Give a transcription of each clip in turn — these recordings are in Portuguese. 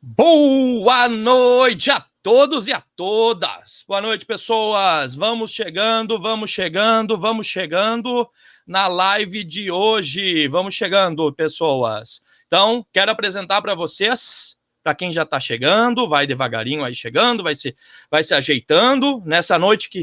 Boa noite a todos e a todas. Boa noite, pessoas. Vamos chegando na live de hoje. Vamos chegando, pessoas. Então, quero apresentar para vocês, para quem já está chegando, vai devagarinho aí chegando, vai se ajeitando nessa noite que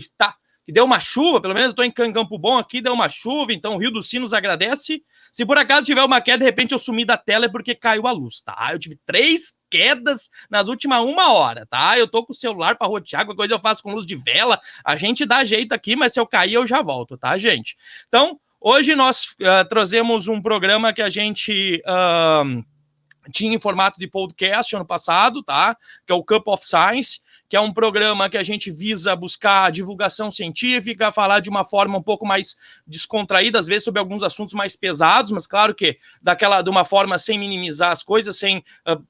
deu uma chuva, pelo menos eu estou em Campo Bom aqui, deu uma chuva, então o Rio dos Sinos agradece. Se por acaso tiver uma queda, de repente eu sumi da tela é porque caiu a luz, tá? Eu tive 3 quedas nas últimas 1 hora, tá? Eu tô com o celular para rotear, qualquer coisa eu faço com luz de vela, a gente dá jeito aqui, mas se eu cair eu já volto, tá, gente? Então, hoje nós trazemos um programa que a gente tinha em formato de podcast ano passado, tá? Que é o Cup of Science, que é um programa que a gente visa buscar divulgação científica, falar de uma forma um pouco mais descontraída, às vezes sobre alguns assuntos mais pesados, mas claro que de uma forma sem minimizar as coisas, sem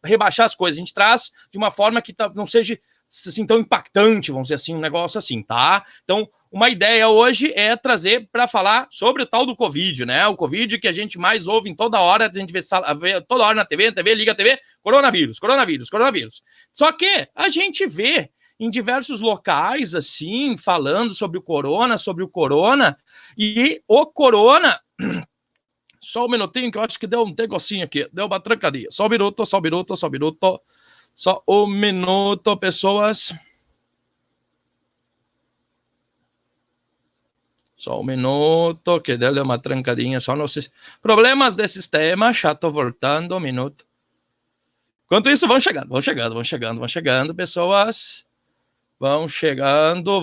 rebaixar as coisas. A gente traz de uma forma que não seja assim tão impactante, vamos dizer assim, um negócio assim, tá? Então, uma ideia hoje é trazer para falar sobre o tal do Covid, né? O Covid que a gente mais ouve em toda hora, a gente vê toda hora na TV, liga a TV, coronavírus. Só que a gente vê em diversos locais, assim, falando sobre o corona, e o corona... Só um minutinho que eu acho que deu um negocinho aqui, deu uma trancadinha. Só um minuto. Só um minuto, pessoas. Só um minuto, que deu uma trancadinha. Só nos problemas de sistema. Já tô voltando, um minuto. Enquanto isso, vão chegando, pessoas. Vão chegando.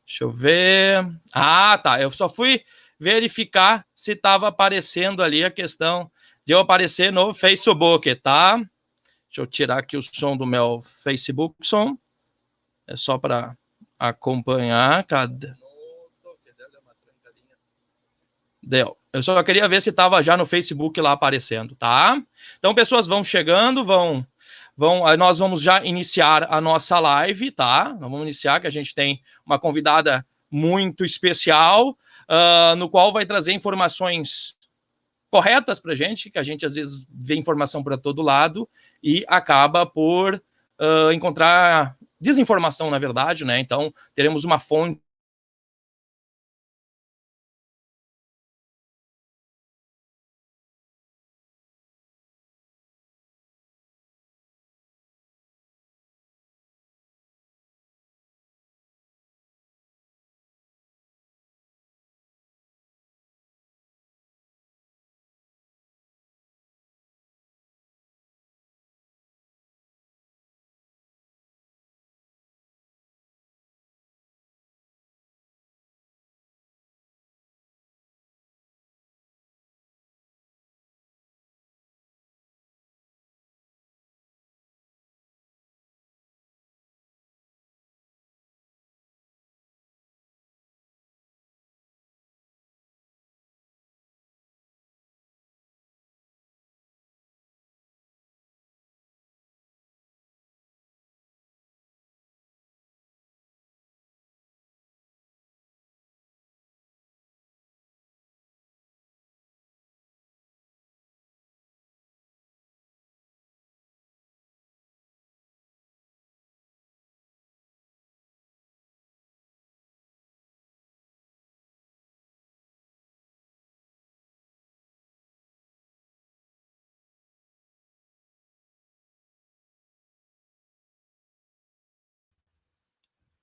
Deixa eu ver. Ah, tá. Eu só fui verificar se estava aparecendo ali a questão de eu aparecer no Facebook, tá? Deixa eu tirar aqui o som do meu Facebook som. É só para acompanhar. Cadê? Deu. Eu só queria ver se estava já no Facebook lá aparecendo, tá? Então, pessoas vão chegando, nós vamos já iniciar a nossa live, tá? Nós vamos iniciar, que a gente tem uma convidada muito especial, no qual vai trazer informações corretas para a gente, que a gente às vezes vê informação para todo lado e acaba por encontrar desinformação, na verdade, né? Então, teremos uma fonte.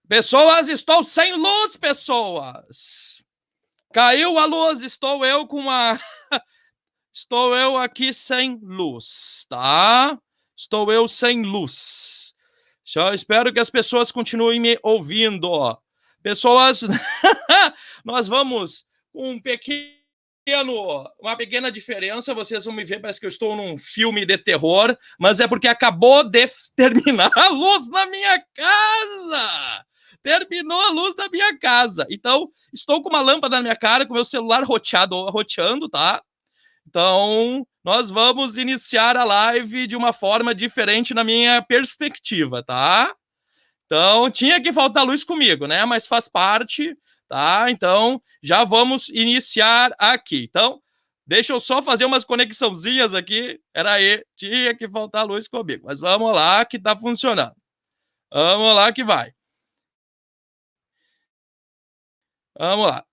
Pessoas, estou sem luz, pessoas. Caiu a luz, estou eu aqui sem luz, tá? Estou eu sem luz. Só espero que as pessoas continuem me ouvindo. Pessoas, nós vamos com uma pequena diferença. Vocês vão me ver, parece que eu estou num filme de terror, mas é porque acabou de terminar a luz na minha casa. Terminou a luz da minha casa. Então, estou com uma lâmpada na minha cara, com meu celular roteando, tá? Então, nós vamos iniciar a live de uma forma diferente na minha perspectiva, tá? Então, tinha que faltar luz comigo, né? Mas faz parte, tá? Então, já vamos iniciar aqui. Então, Deixa eu só fazer umas conexãozinhas aqui. Era aí, tinha que faltar luz comigo. Mas vamos lá que tá funcionando. Vamos lá que vai. Vamos lá.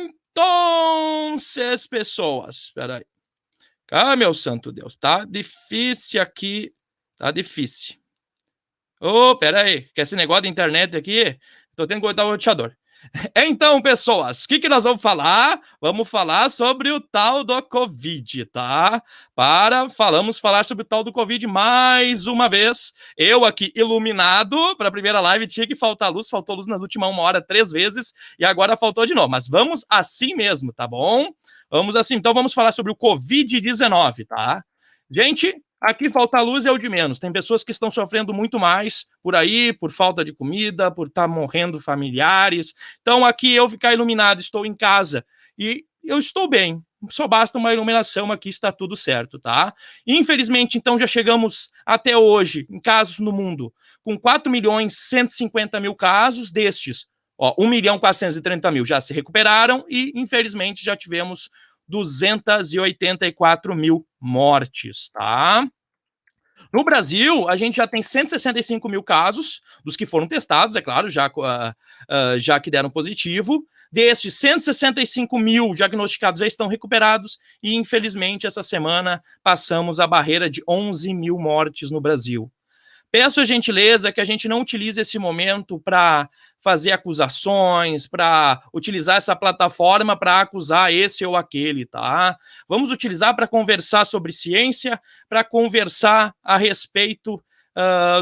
Então, pessoas, espera aí. Ah, meu santo Deus, tá difícil aqui. Tá difícil. Ô, pera aí, que esse negócio de internet aqui, tô tendo que cortar o roteador. Então, pessoas, o que nós vamos falar? Vamos falar sobre o tal do Covid, tá? Vamos falar sobre o tal do Covid mais uma vez. Eu aqui, iluminado, para a primeira live tinha que faltar luz, faltou luz na última 1 hora 3 vezes, e agora faltou de novo. Mas vamos assim mesmo, tá bom? Vamos assim, então vamos falar sobre o Covid-19, tá? Gente, aqui falta luz é o de menos. Tem pessoas que estão sofrendo muito mais por aí, por falta de comida, por estar morrendo familiares. Então, aqui eu ficar iluminado, estou em casa e eu estou bem. Só basta uma iluminação aqui, está tudo certo, tá? Infelizmente, então, já chegamos até hoje, em casos no mundo, com 4.150.000 casos, destes, 1.430.000 já se recuperaram e, infelizmente, já tivemos 284.000 mortes, tá? No Brasil, a gente já tem 165.000 casos, dos que foram testados, é claro, já que deram positivo. Destes, 165.000 diagnosticados já estão recuperados e, infelizmente, essa semana passamos a barreira de 11.000 mortes no Brasil. Peço a gentileza que a gente não utilize esse momento para fazer acusações, para utilizar essa plataforma para acusar esse ou aquele, tá? Vamos utilizar para conversar sobre ciência, para conversar a respeito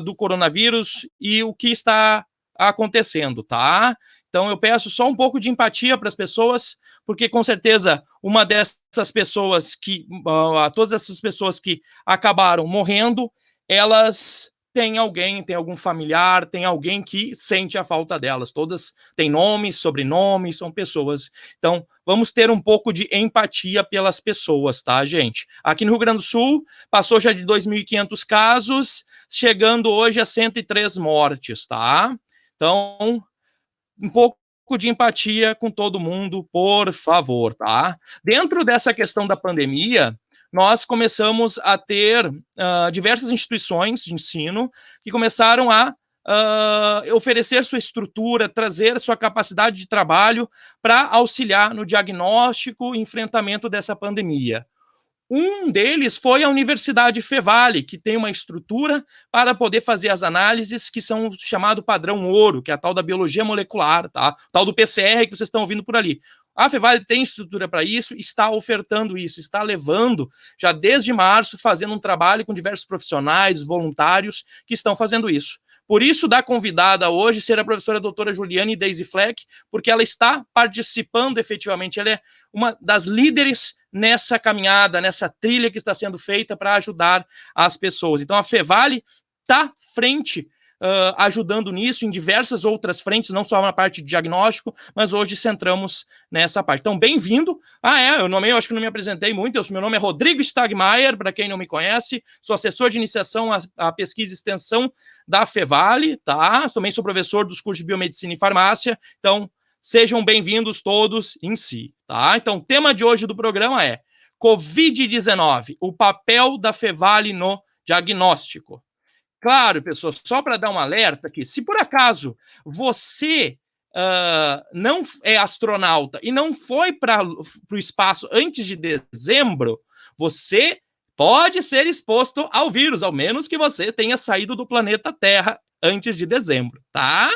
do coronavírus e o que está acontecendo, tá? Então eu peço só um pouco de empatia para as pessoas, porque com certeza uma dessas pessoas todas essas pessoas que acabaram morrendo, elas tem algum familiar, tem alguém que sente a falta delas. Todas têm nomes, sobrenomes, são pessoas. Então, vamos ter um pouco de empatia pelas pessoas, tá, gente? Aqui no Rio Grande do Sul, passou já de 2.500 casos, chegando hoje a 103 mortes, tá? Então, um pouco de empatia com todo mundo, por favor, tá? Dentro dessa questão da pandemia, nós começamos a ter diversas instituições de ensino que começaram a oferecer sua estrutura, trazer sua capacidade de trabalho para auxiliar no diagnóstico e enfrentamento dessa pandemia. Um deles foi a Universidade Fevale, que tem uma estrutura para poder fazer as análises que são chamado padrão ouro, que é a tal da biologia molecular, tá? Tal do PCR que vocês estão ouvindo por ali. A Fevale tem estrutura para isso, está ofertando isso, está levando, já desde março, fazendo um trabalho com diversos profissionais, voluntários, que estão fazendo isso. Por isso, da convidada hoje ser a professora doutora Juliane Daisy Fleck, porque ela está participando efetivamente, ela é uma das líderes nessa caminhada, nessa trilha que está sendo feita para ajudar as pessoas. Então, a Fevale está frente, ajudando nisso em diversas outras frentes, não só na parte de diagnóstico, mas hoje centramos nessa parte. Então, bem-vindo. Eu acho que não me apresentei muito, meu nome é Rodrigo Stagmaier, para quem não me conhece, sou assessor de iniciação à pesquisa e extensão da Fevale, tá? Também sou professor dos cursos de biomedicina e farmácia, então sejam bem-vindos todos em si, tá? Então, o tema de hoje do programa é Covid-19, o papel da Fevale no diagnóstico. Claro, pessoas, só para dar um alerta aqui, se por acaso você não é astronauta e não foi para o espaço antes de dezembro, você pode ser exposto ao vírus, ao menos que você tenha saído do planeta Terra antes de dezembro, tá?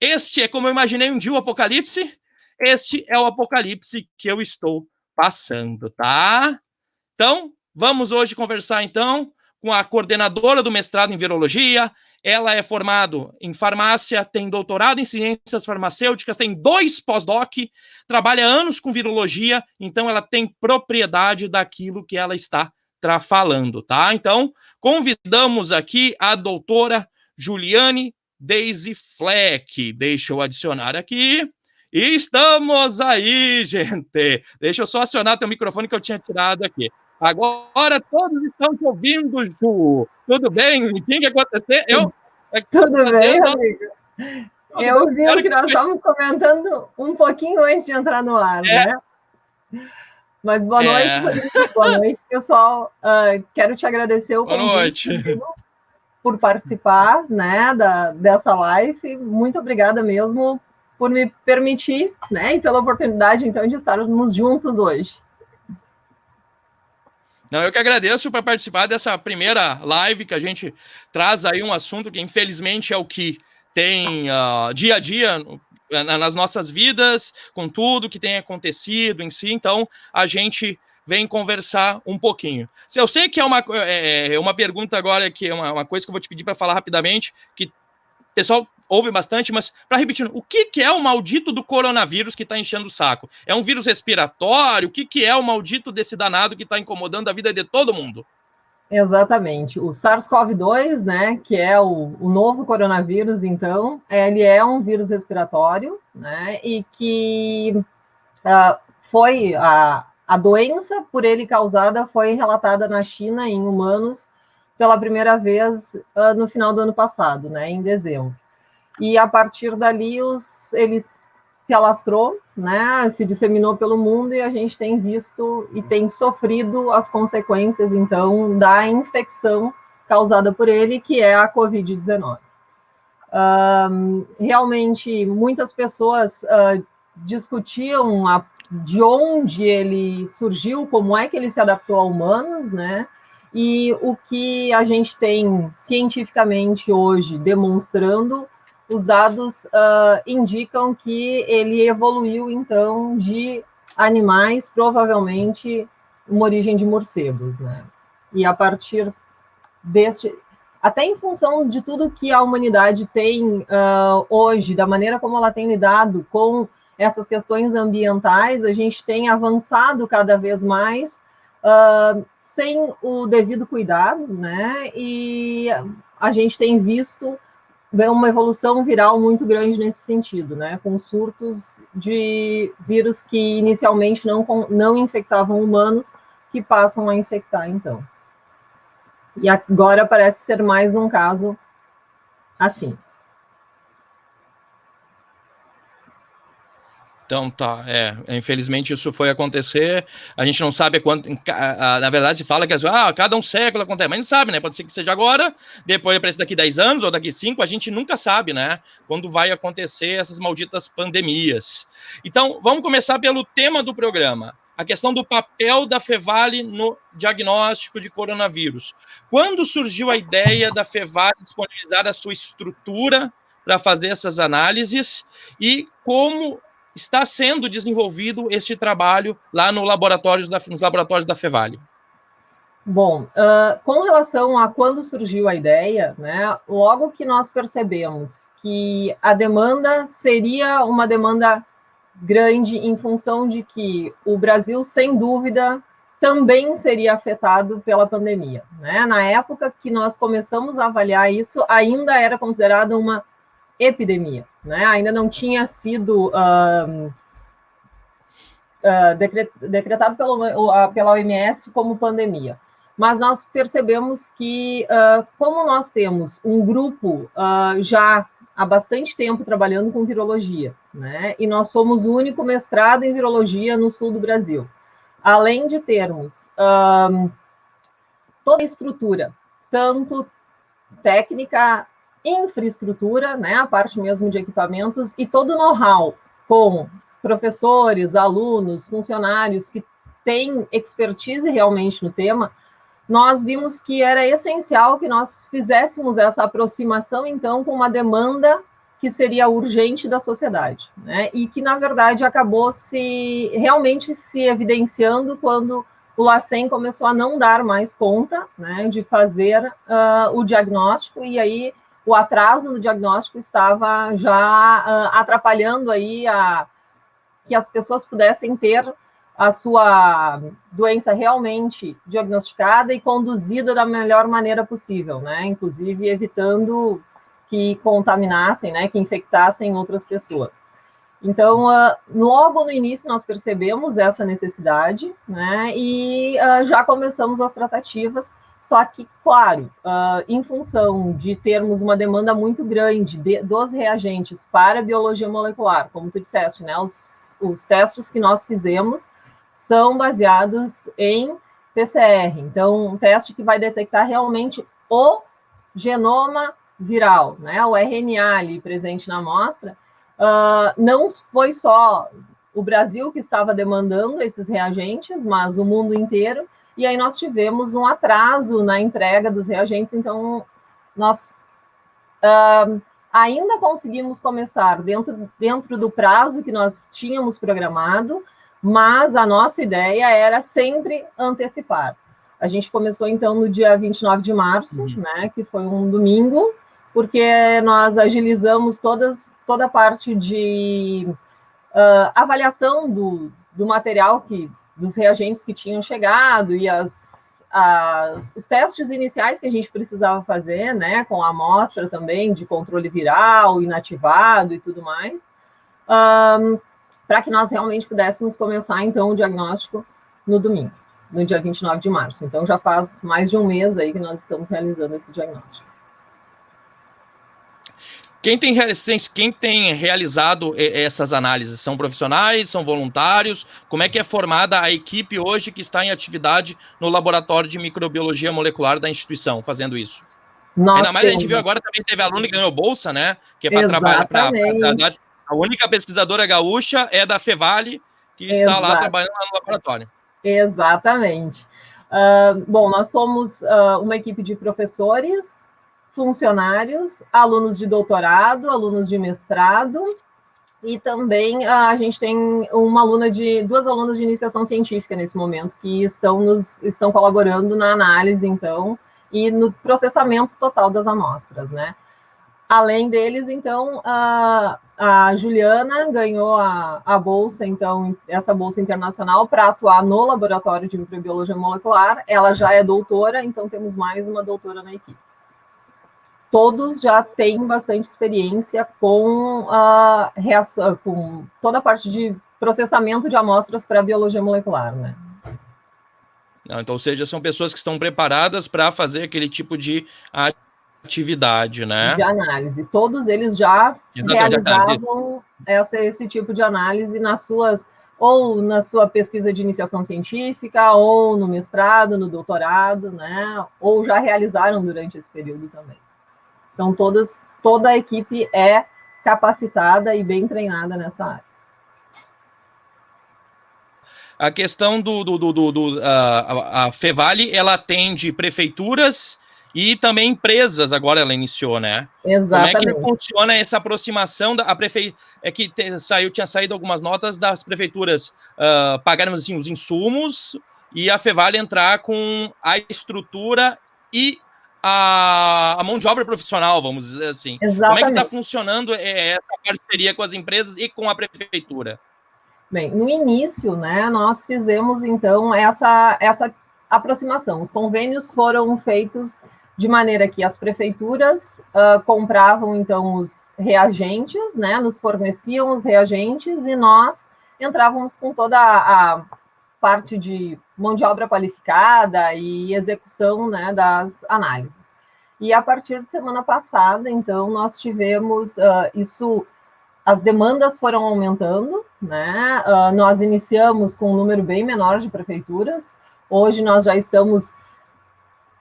Este é como eu imaginei um dia o apocalipse, este é o apocalipse que eu estou passando, tá? Então, vamos hoje conversar, então, com a coordenadora do mestrado em virologia. Ela é formada em farmácia, tem doutorado em ciências farmacêuticas, tem 2 pós-doc, trabalha anos com virologia, então ela tem propriedade daquilo que ela está falando, tá? Então, convidamos aqui a doutora Juliane Daisy Fleck. Deixa eu adicionar aqui. E estamos aí, gente. Deixa eu só acionar teu microfone que eu tinha tirado aqui. Agora todos estão te ouvindo, Ju. Tudo bem? Tinha que acontecer. Tudo bem, Rodrigo? Eu vi o que nós estávamos comentando um pouquinho antes de entrar no ar, né? Mas boa noite, Rodrigo. Boa noite, pessoal. Quero te agradecer o convite por participar, né, dessa live. Muito obrigada mesmo por me permitir, né, e pela oportunidade, então, de estarmos juntos hoje. Não, eu que agradeço por participar dessa primeira live que a gente traz aí um assunto que, infelizmente, é o que tem dia a dia nas nossas vidas, com tudo que tem acontecido em si. Então, a gente vem conversar um pouquinho. Eu sei que é uma pergunta agora, que é uma coisa que eu vou te pedir para falar rapidamente, que o pessoal ouve bastante, mas para repetir, o que é o maldito do coronavírus que está enchendo o saco? É um vírus respiratório? O que é o maldito desse danado que está incomodando a vida de todo mundo? Exatamente. O SARS-CoV-2, né, que é o novo coronavírus, então, ele é um vírus respiratório, né, e que foi a doença por ele causada foi relatada na China em humanos pela primeira vez no final do ano passado, né, em dezembro. E a partir dali ele se alastrou, né, se disseminou pelo mundo e a gente tem visto e tem sofrido as consequências, então, da infecção causada por ele, que é a Covid-19. Realmente, muitas pessoas discutiam de onde ele surgiu, como é que ele se adaptou a humanos, né? E o que a gente tem cientificamente hoje demonstrando, os dados indicam que ele evoluiu, então, de animais, provavelmente uma origem de morcegos, né? E a partir deste... Até em função de tudo que a humanidade tem hoje, da maneira como ela tem lidado com essas questões ambientais, a gente tem avançado cada vez mais sem o devido cuidado, né? E a gente tem visto uma evolução viral muito grande nesse sentido, né? Com surtos de vírus que inicialmente não infectavam humanos, que passam a infectar, então. E agora parece ser mais um caso assim. Então, tá, infelizmente isso foi acontecer, a gente não sabe quanto, na verdade se fala que cada um século acontece, mas não sabe, né, pode ser que seja agora, depois aparece daqui 10 anos ou daqui 5, a gente nunca sabe, né, quando vai acontecer essas malditas pandemias. Então, vamos começar pelo tema do programa, a questão do papel da Fevale no diagnóstico de coronavírus. Quando surgiu a ideia da Fevale disponibilizar a sua estrutura para fazer essas análises e como está sendo desenvolvido este trabalho lá nos laboratórios da Fevale? Bom, com relação a quando surgiu a ideia, né, logo que nós percebemos que a demanda seria uma demanda grande em função de que o Brasil, sem dúvida, também seria afetado pela pandemia, né? Na época que nós começamos a avaliar isso, ainda era considerada uma epidemia, né? Ainda não tinha sido decretado pela OMS como pandemia. Mas nós percebemos que, como nós temos um grupo já há bastante tempo trabalhando com virologia, né? E nós somos o único mestrado em virologia no sul do Brasil. Além de termos toda a estrutura, tanto técnica, infraestrutura, né, a parte mesmo de equipamentos, e todo o know-how com professores, alunos, funcionários que têm expertise realmente no tema, nós vimos que era essencial que nós fizéssemos essa aproximação, então, com uma demanda que seria urgente da sociedade, né, e que, na verdade, acabou realmente se evidenciando quando o LACEN começou a não dar mais conta, né, de fazer o diagnóstico, e aí o atraso no diagnóstico estava já atrapalhando aí que as pessoas pudessem ter a sua doença realmente diagnosticada e conduzida da melhor maneira possível, né, inclusive evitando que contaminassem, né, que infectassem outras pessoas. Então, logo no início nós percebemos essa necessidade, né, e já começamos as tratativas, só que, claro, em função de termos uma demanda muito grande dos reagentes para biologia molecular, como tu disseste, né, os testes que nós fizemos são baseados em PCR. Então, um teste que vai detectar realmente o genoma viral, né, o RNA ali presente na amostra. Não foi só o Brasil que estava demandando esses reagentes, mas o mundo inteiro, e aí nós tivemos um atraso na entrega dos reagentes, então nós ainda conseguimos começar dentro do prazo que nós tínhamos programado, mas a nossa ideia era sempre antecipar. A gente começou, então, no dia 29 de março, né, que foi um domingo, porque nós agilizamos toda a parte de avaliação do material, dos reagentes que tinham chegado e os testes iniciais que a gente precisava fazer, né, com a amostra também de controle viral, inativado e tudo mais, para que nós realmente pudéssemos começar, então, o diagnóstico no domingo, no dia 29 de março. Então, já faz mais de um mês aí que nós estamos realizando esse diagnóstico. Quem tem realizado essas análises? São profissionais, são voluntários? Como é que é formada a equipe hoje que está em atividade no Laboratório de Microbiologia Molecular da instituição, fazendo isso? Ainda mais a gente viu agora também teve aluno que ganhou bolsa, né? Que é para trabalhar. A única pesquisadora gaúcha é da Fevale, que está lá trabalhando lá no laboratório. Exatamente. Bom, nós somos uma equipe de professores, funcionários, alunos de doutorado, alunos de mestrado, e também a gente tem duas alunas de iniciação científica nesse momento, que estão colaborando na análise, então, e no processamento total das amostras, né? Além deles, então, a Juliana ganhou a bolsa, então, essa bolsa internacional para atuar no Laboratório de Microbiologia Molecular. Ela já é doutora, então temos mais uma doutora na equipe. Todos já têm bastante experiência com com toda a parte de processamento de amostras para biologia molecular, né? Então, ou seja, são pessoas que estão preparadas para fazer aquele tipo de atividade, né? De análise. Todos eles já realizavam esse tipo de análise ou na sua pesquisa de iniciação científica, ou no mestrado, no doutorado, né? Ou já realizaram durante esse período também. Então, toda a equipe é capacitada e bem treinada nessa área. A questão a Fevale, ela atende prefeituras e também empresas, agora ela iniciou, né? Exatamente. Como é que funciona essa aproximação da prefeitura? É que tinha saído algumas notas das prefeituras pagarem assim, os insumos e a Fevale entrar com a estrutura e a mão de obra profissional, vamos dizer assim. Exatamente. Como é que está funcionando essa parceria com as empresas e com a prefeitura? Bem, no início, né, nós fizemos, então, essa aproximação. Os convênios foram feitos de maneira que as prefeituras compravam, então, os reagentes, né, nos forneciam os reagentes e nós entrávamos com toda a parte de mão de obra qualificada e execução, né, das análises. E a partir de semana passada, então, nós tivemos as demandas foram aumentando, né? Nós iniciamos com um número bem menor de prefeituras. Hoje nós já estamos,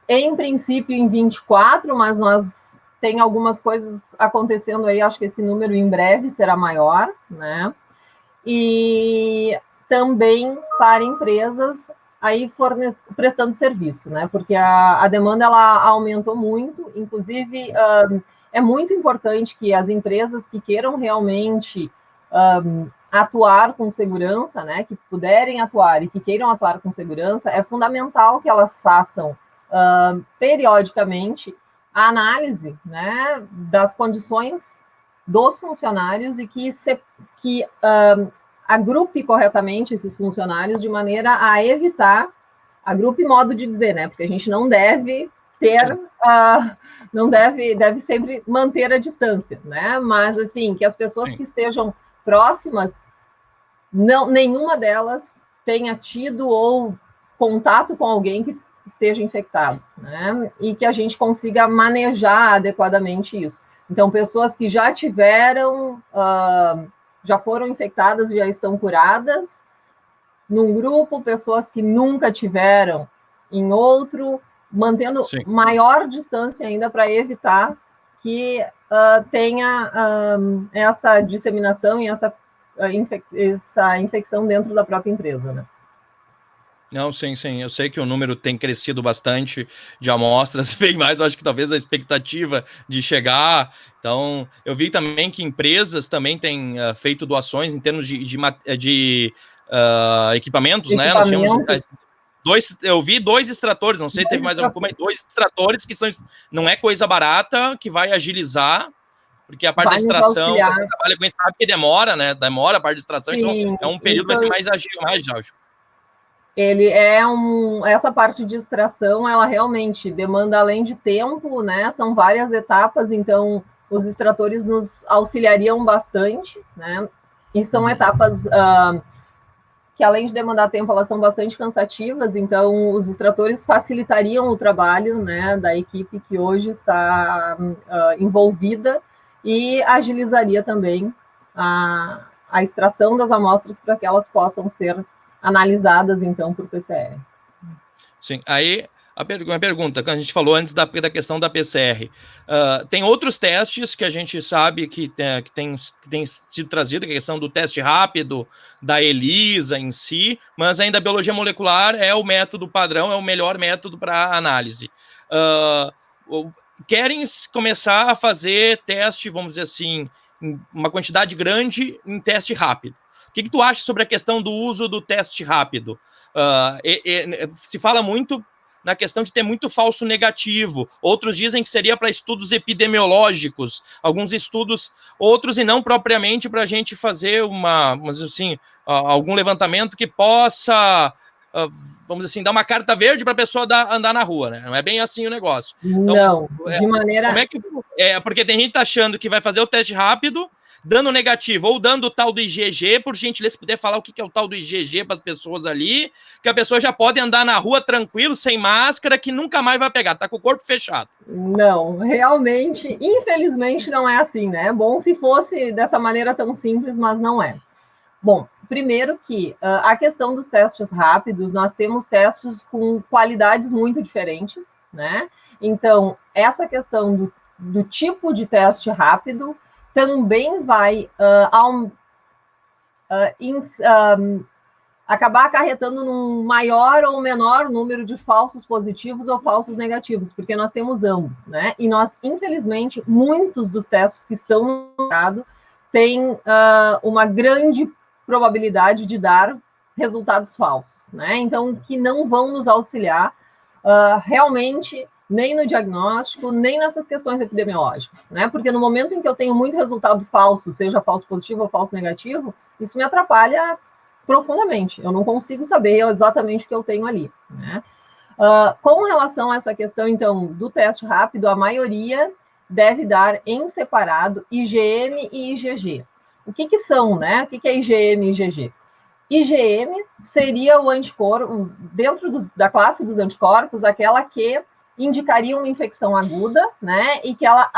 em princípio, em 24, mas nós tem algumas coisas acontecendo aí, acho que esse número em breve será maior, né? E também para empresas aí prestando serviço, né? Porque a demanda ela aumentou muito, inclusive é muito importante que as empresas que queiram realmente atuar com segurança, né, que puderem atuar e que queiram atuar com segurança, é fundamental que elas façam periodicamente a análise, né, das condições dos funcionários e que agrupe corretamente esses funcionários de maneira a evitar, agrupe modo de dizer, né, porque a gente não deve ter, não deve sempre manter a distância, né? Mas assim, que as pessoas que estejam próximas, nenhuma delas tenha tido ou contato com alguém que esteja infectado, né? E que a gente consiga manejar adequadamente isso. Então, pessoas que já tiveram, já foram infectadas, já estão curadas, num grupo, pessoas que nunca tiveram em outro, mantendo maior distância ainda para evitar que tenha essa disseminação e essa infecção dentro da própria empresa, né? Não, sim. Eu sei que o número tem crescido bastante de amostras, bem mais, eu acho que talvez a expectativa de chegar. Então, eu vi também que empresas também têm feito doações em termos de equipamentos, né? Nós tínhamos eu vi 2 extratores, não sei, teve mais alguma, 2 extratores que não é coisa barata, que vai agilizar, porque a parte da extração, quem trabalha com isso sabe que demora, né? Demora a parte de extração, sim, então é um período vai ser mais ágil. Ele essa parte de extração, ela realmente demanda, além de tempo, né? São várias etapas, então os extratores nos auxiliariam bastante, né? E são etapas que, além de demandar tempo, elas são bastante cansativas, então os extratores facilitariam o trabalho, né, da equipe que hoje está envolvida e agilizaria também a extração das amostras para que elas possam ser analisadas, então, por PCR. Sim, aí a pergunta que a gente falou antes da questão da PCR. Tem outros testes que a gente sabe que tem sido trazido, que é a questão do teste rápido, da ELISA em si, mas ainda a biologia molecular é o método padrão, é o melhor método para análise. Querem começar a fazer teste, vamos dizer assim, em uma quantidade grande em teste rápido. O que tu acha sobre a questão do uso do teste rápido? Se fala muito na questão de ter muito falso negativo. Outros dizem que seria para estudos epidemiológicos, alguns estudos, outros e não propriamente para a gente fazer algum levantamento que possa, vamos dizer assim, dar uma carta verde para a pessoa andar na rua, né? Não é bem assim o negócio. Então, não, de maneira... Porque tem gente achando que vai fazer o teste rápido, dando negativo ou dando o tal do IgG, por gentileza, se puder falar o que é o tal do IgG para as pessoas ali, que a pessoa já pode andar na rua tranquilo, sem máscara, que nunca mais vai pegar, tá com o corpo fechado. Não, realmente, infelizmente não é assim, né? É bom se fosse dessa maneira tão simples, mas não é. Bom, primeiro que a questão dos testes rápidos, nós temos testes com qualidades muito diferentes, né? Então, essa questão do tipo de teste rápido também vai acabar acarretando num maior ou menor número de falsos positivos ou falsos negativos, porque nós temos ambos, né? E nós, infelizmente, muitos dos testes que estão no mercado têm uma grande probabilidade de dar resultados falsos, né? Então, que não vão nos auxiliar realmente nem no diagnóstico, nem nessas questões epidemiológicas, né? Porque no momento em que eu tenho muito resultado falso, seja falso positivo ou falso negativo, isso me atrapalha profundamente. Eu não consigo saber exatamente o que eu tenho ali, né? Com relação a essa questão, então, do teste rápido, a maioria deve dar em separado IgM e IgG. O que são, né? O que é IgM e IgG? IgM seria o anticorpo, dentro da classe dos anticorpos, aquela que indicaria uma infecção aguda, né? E que ela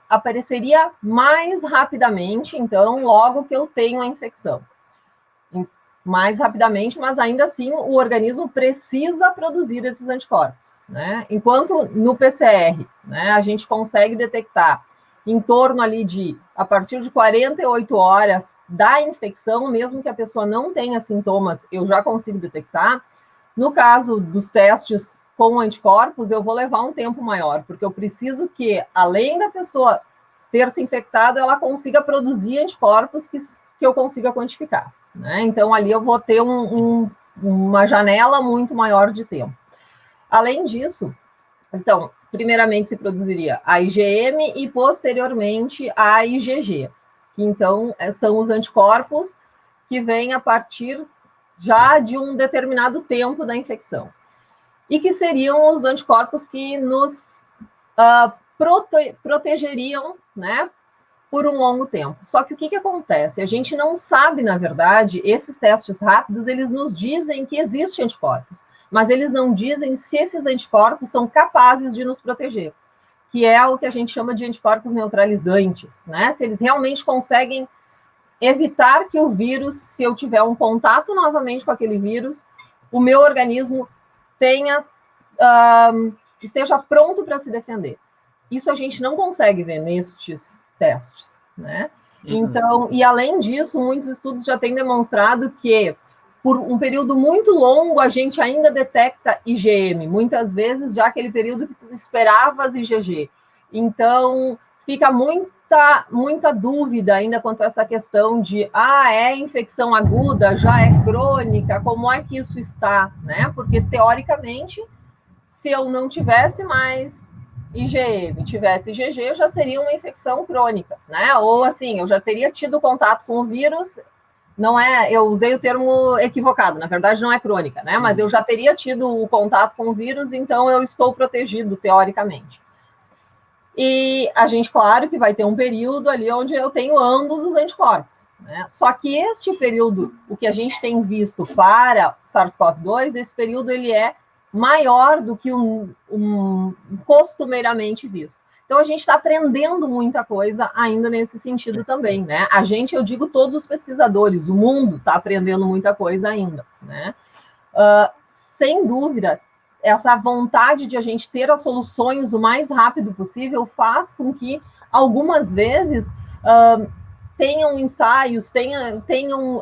apareceria mais rapidamente, então, logo que eu tenho a infecção. Mais rapidamente, mas ainda assim o organismo precisa produzir esses anticorpos, né? Enquanto no PCR, né, a gente consegue detectar em torno ali a partir de 48 horas da infecção, mesmo que a pessoa não tenha sintomas, eu já consigo detectar. No caso dos testes com anticorpos, eu vou levar um tempo maior, porque eu preciso que, além da pessoa ter se infectado, ela consiga produzir anticorpos que eu consiga quantificar, né? Então, ali eu vou ter uma janela muito maior de tempo. Além disso, então, primeiramente se produziria a IgM e, posteriormente, a IgG, que, então, são os anticorpos que vêm a partir já de um determinado tempo da infecção. E que seriam os anticorpos que nos protegeriam, né, por um longo tempo. Só que o que acontece? A gente não sabe, na verdade, esses testes rápidos, eles nos dizem que existem anticorpos, mas eles não dizem se esses anticorpos são capazes de nos proteger, que é o que a gente chama de anticorpos neutralizantes, né? Se eles realmente conseguem evitar que o vírus, se eu tiver um contato novamente com aquele vírus, o meu organismo esteja pronto para se defender. Isso a gente não consegue ver nestes testes, né? Então, e além disso, muitos estudos já têm demonstrado que por um período muito longo a gente ainda detecta IgM, muitas vezes já aquele período que tu esperavas IgG. Então, fica muita dúvida ainda quanto a essa questão de é infecção aguda, já é crônica, como é que isso está, né? Porque teoricamente, se eu não tivesse mais IgM, tivesse IgG, já seria uma infecção crônica, né? Ou assim, eu já teria tido contato com o vírus, eu usei o termo equivocado, na verdade não é crônica, né? Mas eu já teria tido o contato com o vírus, então eu estou protegido, teoricamente. E a gente, claro, que vai ter um período ali onde eu tenho ambos os anticorpos, né? Só que este período, o que a gente tem visto para SARS-CoV-2, esse período ele é maior do que um costumeiramente visto. Então, a gente está aprendendo muita coisa ainda nesse sentido também, né? A gente, eu digo todos os pesquisadores, o mundo está aprendendo muita coisa ainda, né? Sem dúvida, essa vontade de a gente ter as soluções o mais rápido possível faz com que, algumas vezes, tenham ensaios, tenham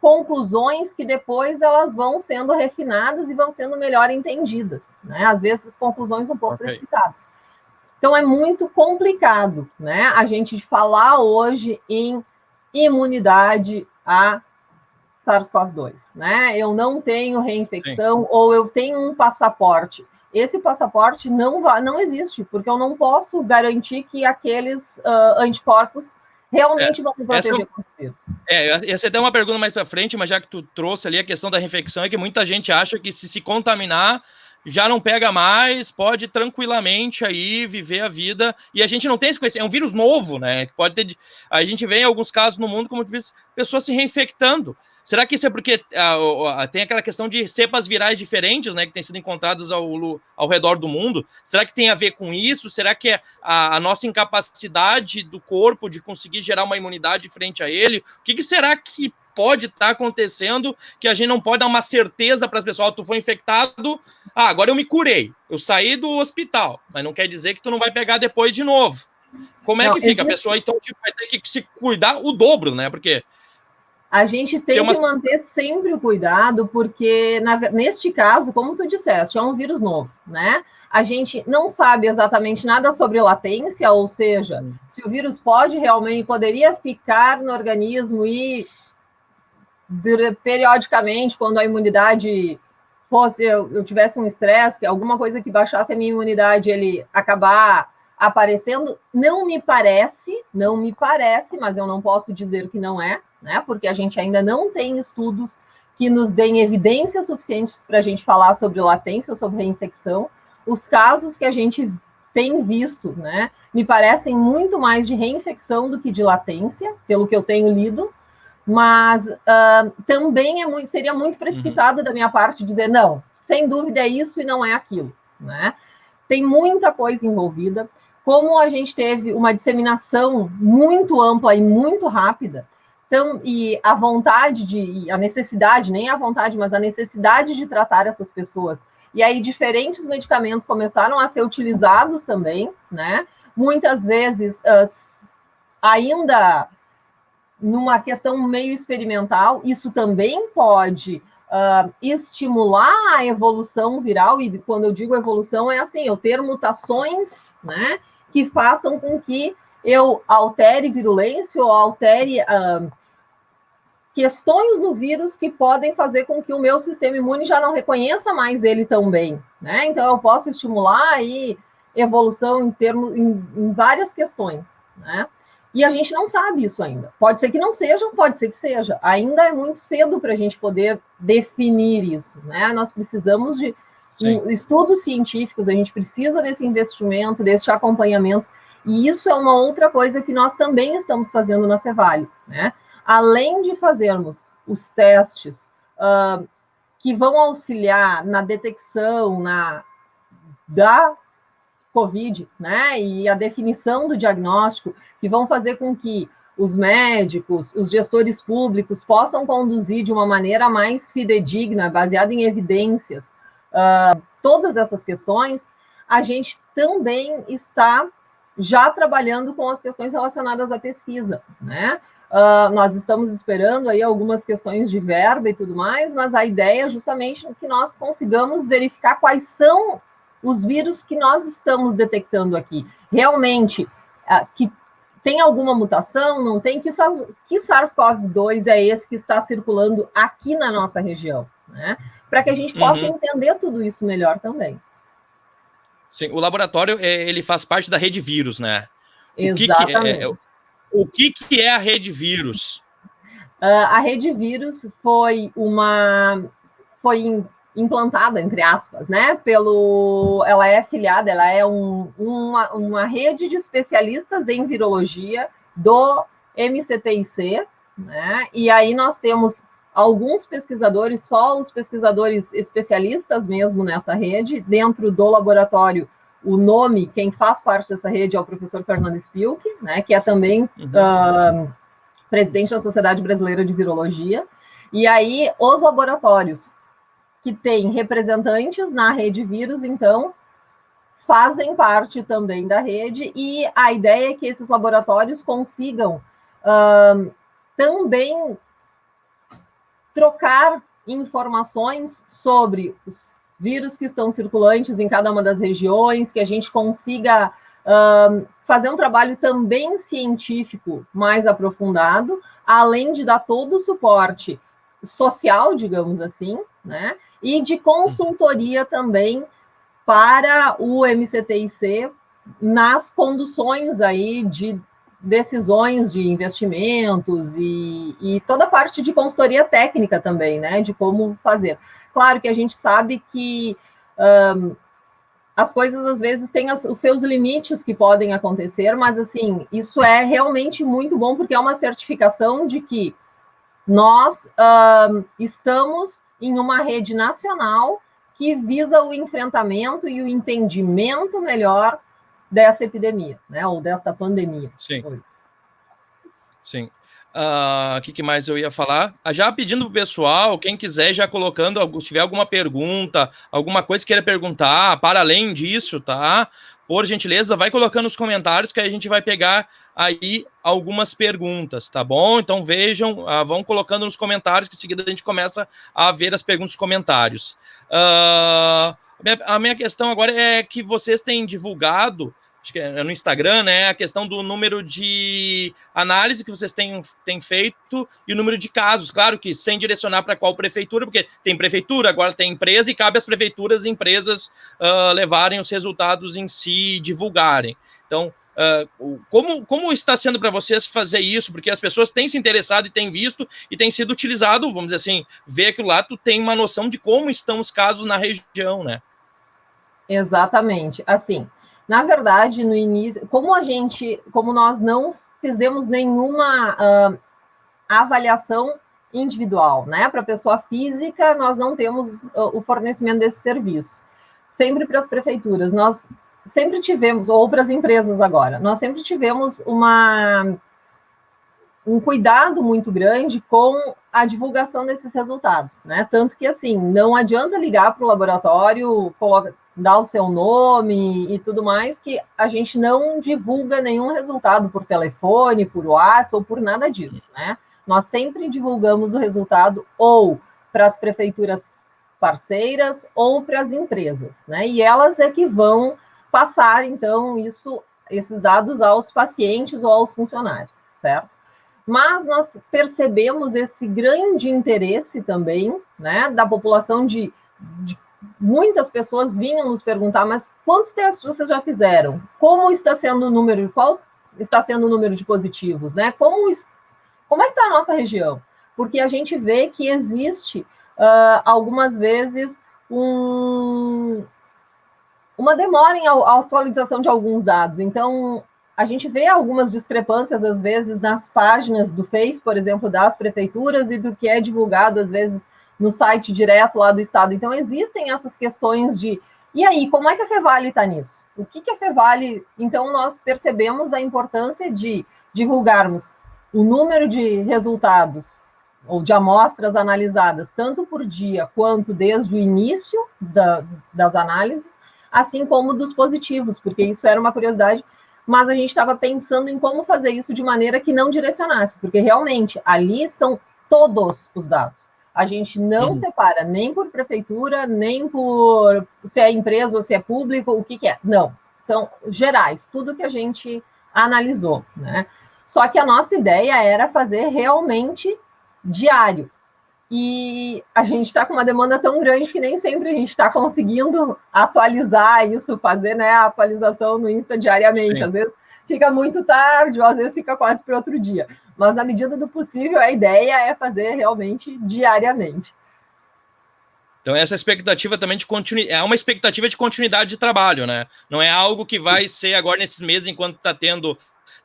conclusões que depois elas vão sendo refinadas e vão sendo melhor entendidas, né? Às vezes, conclusões um pouco precipitadas. Então, é muito complicado, né, a gente falar hoje em imunidade a SARS-CoV-2, né? Eu não tenho reinfecção. Sim. Ou eu tenho um passaporte. Esse passaporte não existe, porque eu não posso garantir que aqueles anticorpos realmente vão me proteger contra o vírus. Essa é até uma pergunta mais para frente, mas já que tu trouxe ali a questão da reinfecção, é que muita gente acha que se contaminar já não pega mais, pode tranquilamente aí viver a vida, e a gente não tem esse conhecimento, é um vírus novo, né, pode ter, a gente vê em alguns casos no mundo, como tu disse, pessoas se reinfectando. Será que isso é porque tem aquela questão de cepas virais diferentes, né, que têm sido encontradas ao redor do mundo? Será que tem a ver com isso? Será que é a nossa incapacidade do corpo de conseguir gerar uma imunidade frente a ele? O que será que pode estar acontecendo que a gente não pode dar uma certeza para as pessoas? Tu foi infectado, agora eu me curei, eu saí do hospital, mas não quer dizer que tu não vai pegar depois de novo. Como é que fica? A pessoa então vai ter que se cuidar o dobro, né? Porque a gente tem que manter sempre o cuidado, porque neste caso, como tu disseste, é um vírus novo, né? A gente não sabe exatamente nada sobre latência, ou seja, se o vírus poderia ficar no organismo e periodicamente, quando a imunidade fosse, eu tivesse um estresse, alguma coisa que baixasse a minha imunidade, ele acabar aparecendo. Não me parece, mas eu não posso dizer que não é, né? Porque a gente ainda não tem estudos que nos deem evidências suficientes para a gente falar sobre latência ou sobre reinfecção. Os casos que a gente tem visto, né, me parecem muito mais de reinfecção do que de latência, pelo que eu tenho lido. Mas também seria muito precipitado da minha parte dizer, não, sem dúvida é isso e não é aquilo, né? Tem muita coisa envolvida. Como a gente teve uma disseminação muito ampla e muito rápida, e a necessidade, nem a vontade, mas a necessidade de tratar essas pessoas. E aí diferentes medicamentos começaram a ser utilizados também, né? Muitas vezes ainda numa questão meio experimental, isso também pode estimular a evolução viral, e quando eu digo evolução é assim, eu ter mutações, né, que façam com que eu altere virulência ou altere questões no vírus que podem fazer com que o meu sistema imune já não reconheça mais ele tão bem, né? Então eu posso estimular aí evolução em várias questões, né? E a gente não sabe isso ainda. Pode ser que não seja, pode ser que seja. Ainda é muito cedo para a gente poder definir isso, né? Nós precisamos de estudos científicos, a gente precisa desse investimento, desse acompanhamento, e isso é uma outra coisa que nós também estamos fazendo na Fevale, né? Além de fazermos os testes que vão auxiliar na detecção da COVID, né, e a definição do diagnóstico, que vão fazer com que os médicos, os gestores públicos possam conduzir de uma maneira mais fidedigna, baseada em evidências, todas essas questões, a gente também está já trabalhando com as questões relacionadas à pesquisa, né? Nós estamos esperando aí algumas questões de verba e tudo mais, mas a ideia é justamente que nós consigamos verificar quais são os vírus que nós estamos detectando aqui. Realmente, que tem alguma mutação, não tem? Que SARS-CoV-2 é esse que está circulando aqui na nossa região, né? Para que a gente possa entender tudo isso melhor também. Sim, o laboratório, ele faz parte da rede vírus, né? Exatamente. O que é a rede vírus? A rede vírus foi implantada, entre aspas, né? Ela é afiliada, ela é uma rede de especialistas em virologia do MCTIC, né? E aí nós temos alguns pesquisadores, só os pesquisadores especialistas mesmo nessa rede, dentro do laboratório. O nome, quem faz parte dessa rede é o professor Fernando Spilk, né, que é também presidente da Sociedade Brasileira de Virologia. E aí, os laboratórios que têm representantes na rede vírus, então, fazem parte também da rede, e a ideia é que esses laboratórios consigam também trocar informações sobre os vírus que estão circulantes em cada uma das regiões, que a gente consiga fazer um trabalho também científico mais aprofundado, além de dar todo o suporte social, digamos assim, né? E de consultoria também para o MCTIC nas conduções aí de decisões de investimentos e toda a parte de consultoria técnica também, né, de como fazer. Claro que a gente sabe que as coisas, às vezes, têm os seus limites que podem acontecer, mas, assim, isso é realmente muito bom, porque é uma certificação de que nós estamos em uma rede nacional que visa o enfrentamento e o entendimento melhor dessa epidemia, né, ou desta pandemia. Sim. Sim. O que mais eu ia falar? Já pedindo pro pessoal, quem quiser, já colocando, se tiver alguma pergunta, alguma coisa que queira perguntar, para além disso, tá? Por gentileza, vai colocando nos comentários que a gente vai pegar aí algumas perguntas, tá bom? Então vejam, vão colocando nos comentários, que em seguida a gente começa a ver as perguntas nos comentários. A minha questão agora é que vocês têm divulgado, acho que é no Instagram, né, a questão do número de análise que vocês têm feito e o número de casos, claro que sem direcionar para qual prefeitura, porque tem prefeitura, agora tem empresa e cabe às prefeituras e empresas levarem os resultados em si, divulgarem. Então, como está sendo para vocês fazer isso? Porque as pessoas têm se interessado e têm visto e tem sido utilizado, vamos dizer assim, ver aquilo lá, tu tem uma noção de como estão os casos na região, né? Exatamente. Assim, na verdade, no início, como nós não fizemos nenhuma avaliação individual, né? Para a pessoa física, nós não temos o fornecimento desse serviço. Sempre para as prefeituras, nós sempre tivemos, ou para as empresas agora, nós sempre tivemos um cuidado muito grande com a divulgação desses resultados, né? Tanto que, assim, não adianta ligar para o laboratório, dar o seu nome e tudo mais, que a gente não divulga nenhum resultado por telefone, por WhatsApp ou por nada disso, né? Nós sempre divulgamos o resultado ou para as prefeituras parceiras ou para as empresas, né? E elas é que vão passar, então, esses dados aos pacientes ou aos funcionários, certo? Mas nós percebemos esse grande interesse também, né, da população de muitas pessoas vinham nos perguntar, mas quantos testes vocês já fizeram? Como está sendo o número, qual está sendo o número de positivos, né? Como é que está a nossa região? Porque a gente vê que existe, algumas vezes, uma demora em atualização de alguns dados. Então, a gente vê algumas discrepâncias, às vezes, nas páginas do Face, por exemplo, das prefeituras e do que é divulgado, às vezes, no site direto lá do Estado. Então, existem essas questões de... E aí, como é que a Fevale está nisso? O que a Fevale... Então, nós percebemos a importância de divulgarmos o número de resultados ou de amostras analisadas, tanto por dia quanto desde o início das análises, assim como dos positivos, porque isso era uma curiosidade, mas a gente estava pensando em como fazer isso de maneira que não direcionasse, porque realmente ali são todos os dados. A gente não separa nem por prefeitura, nem por se é empresa ou se é público, o que é. Não, são gerais, tudo que a gente analisou, né? Só que a nossa ideia era fazer realmente diário. E a gente está com uma demanda tão grande que nem sempre a gente está conseguindo atualizar isso, fazer, né, a atualização no Insta diariamente. Sim. Às vezes fica muito tarde, ou às vezes fica quase para outro dia. Mas, na medida do possível, a ideia é fazer realmente diariamente. Então, essa expectativa também de continuidade, é uma expectativa de continuidade de trabalho, né? Não é algo que vai ser agora nesses meses, enquanto está tendo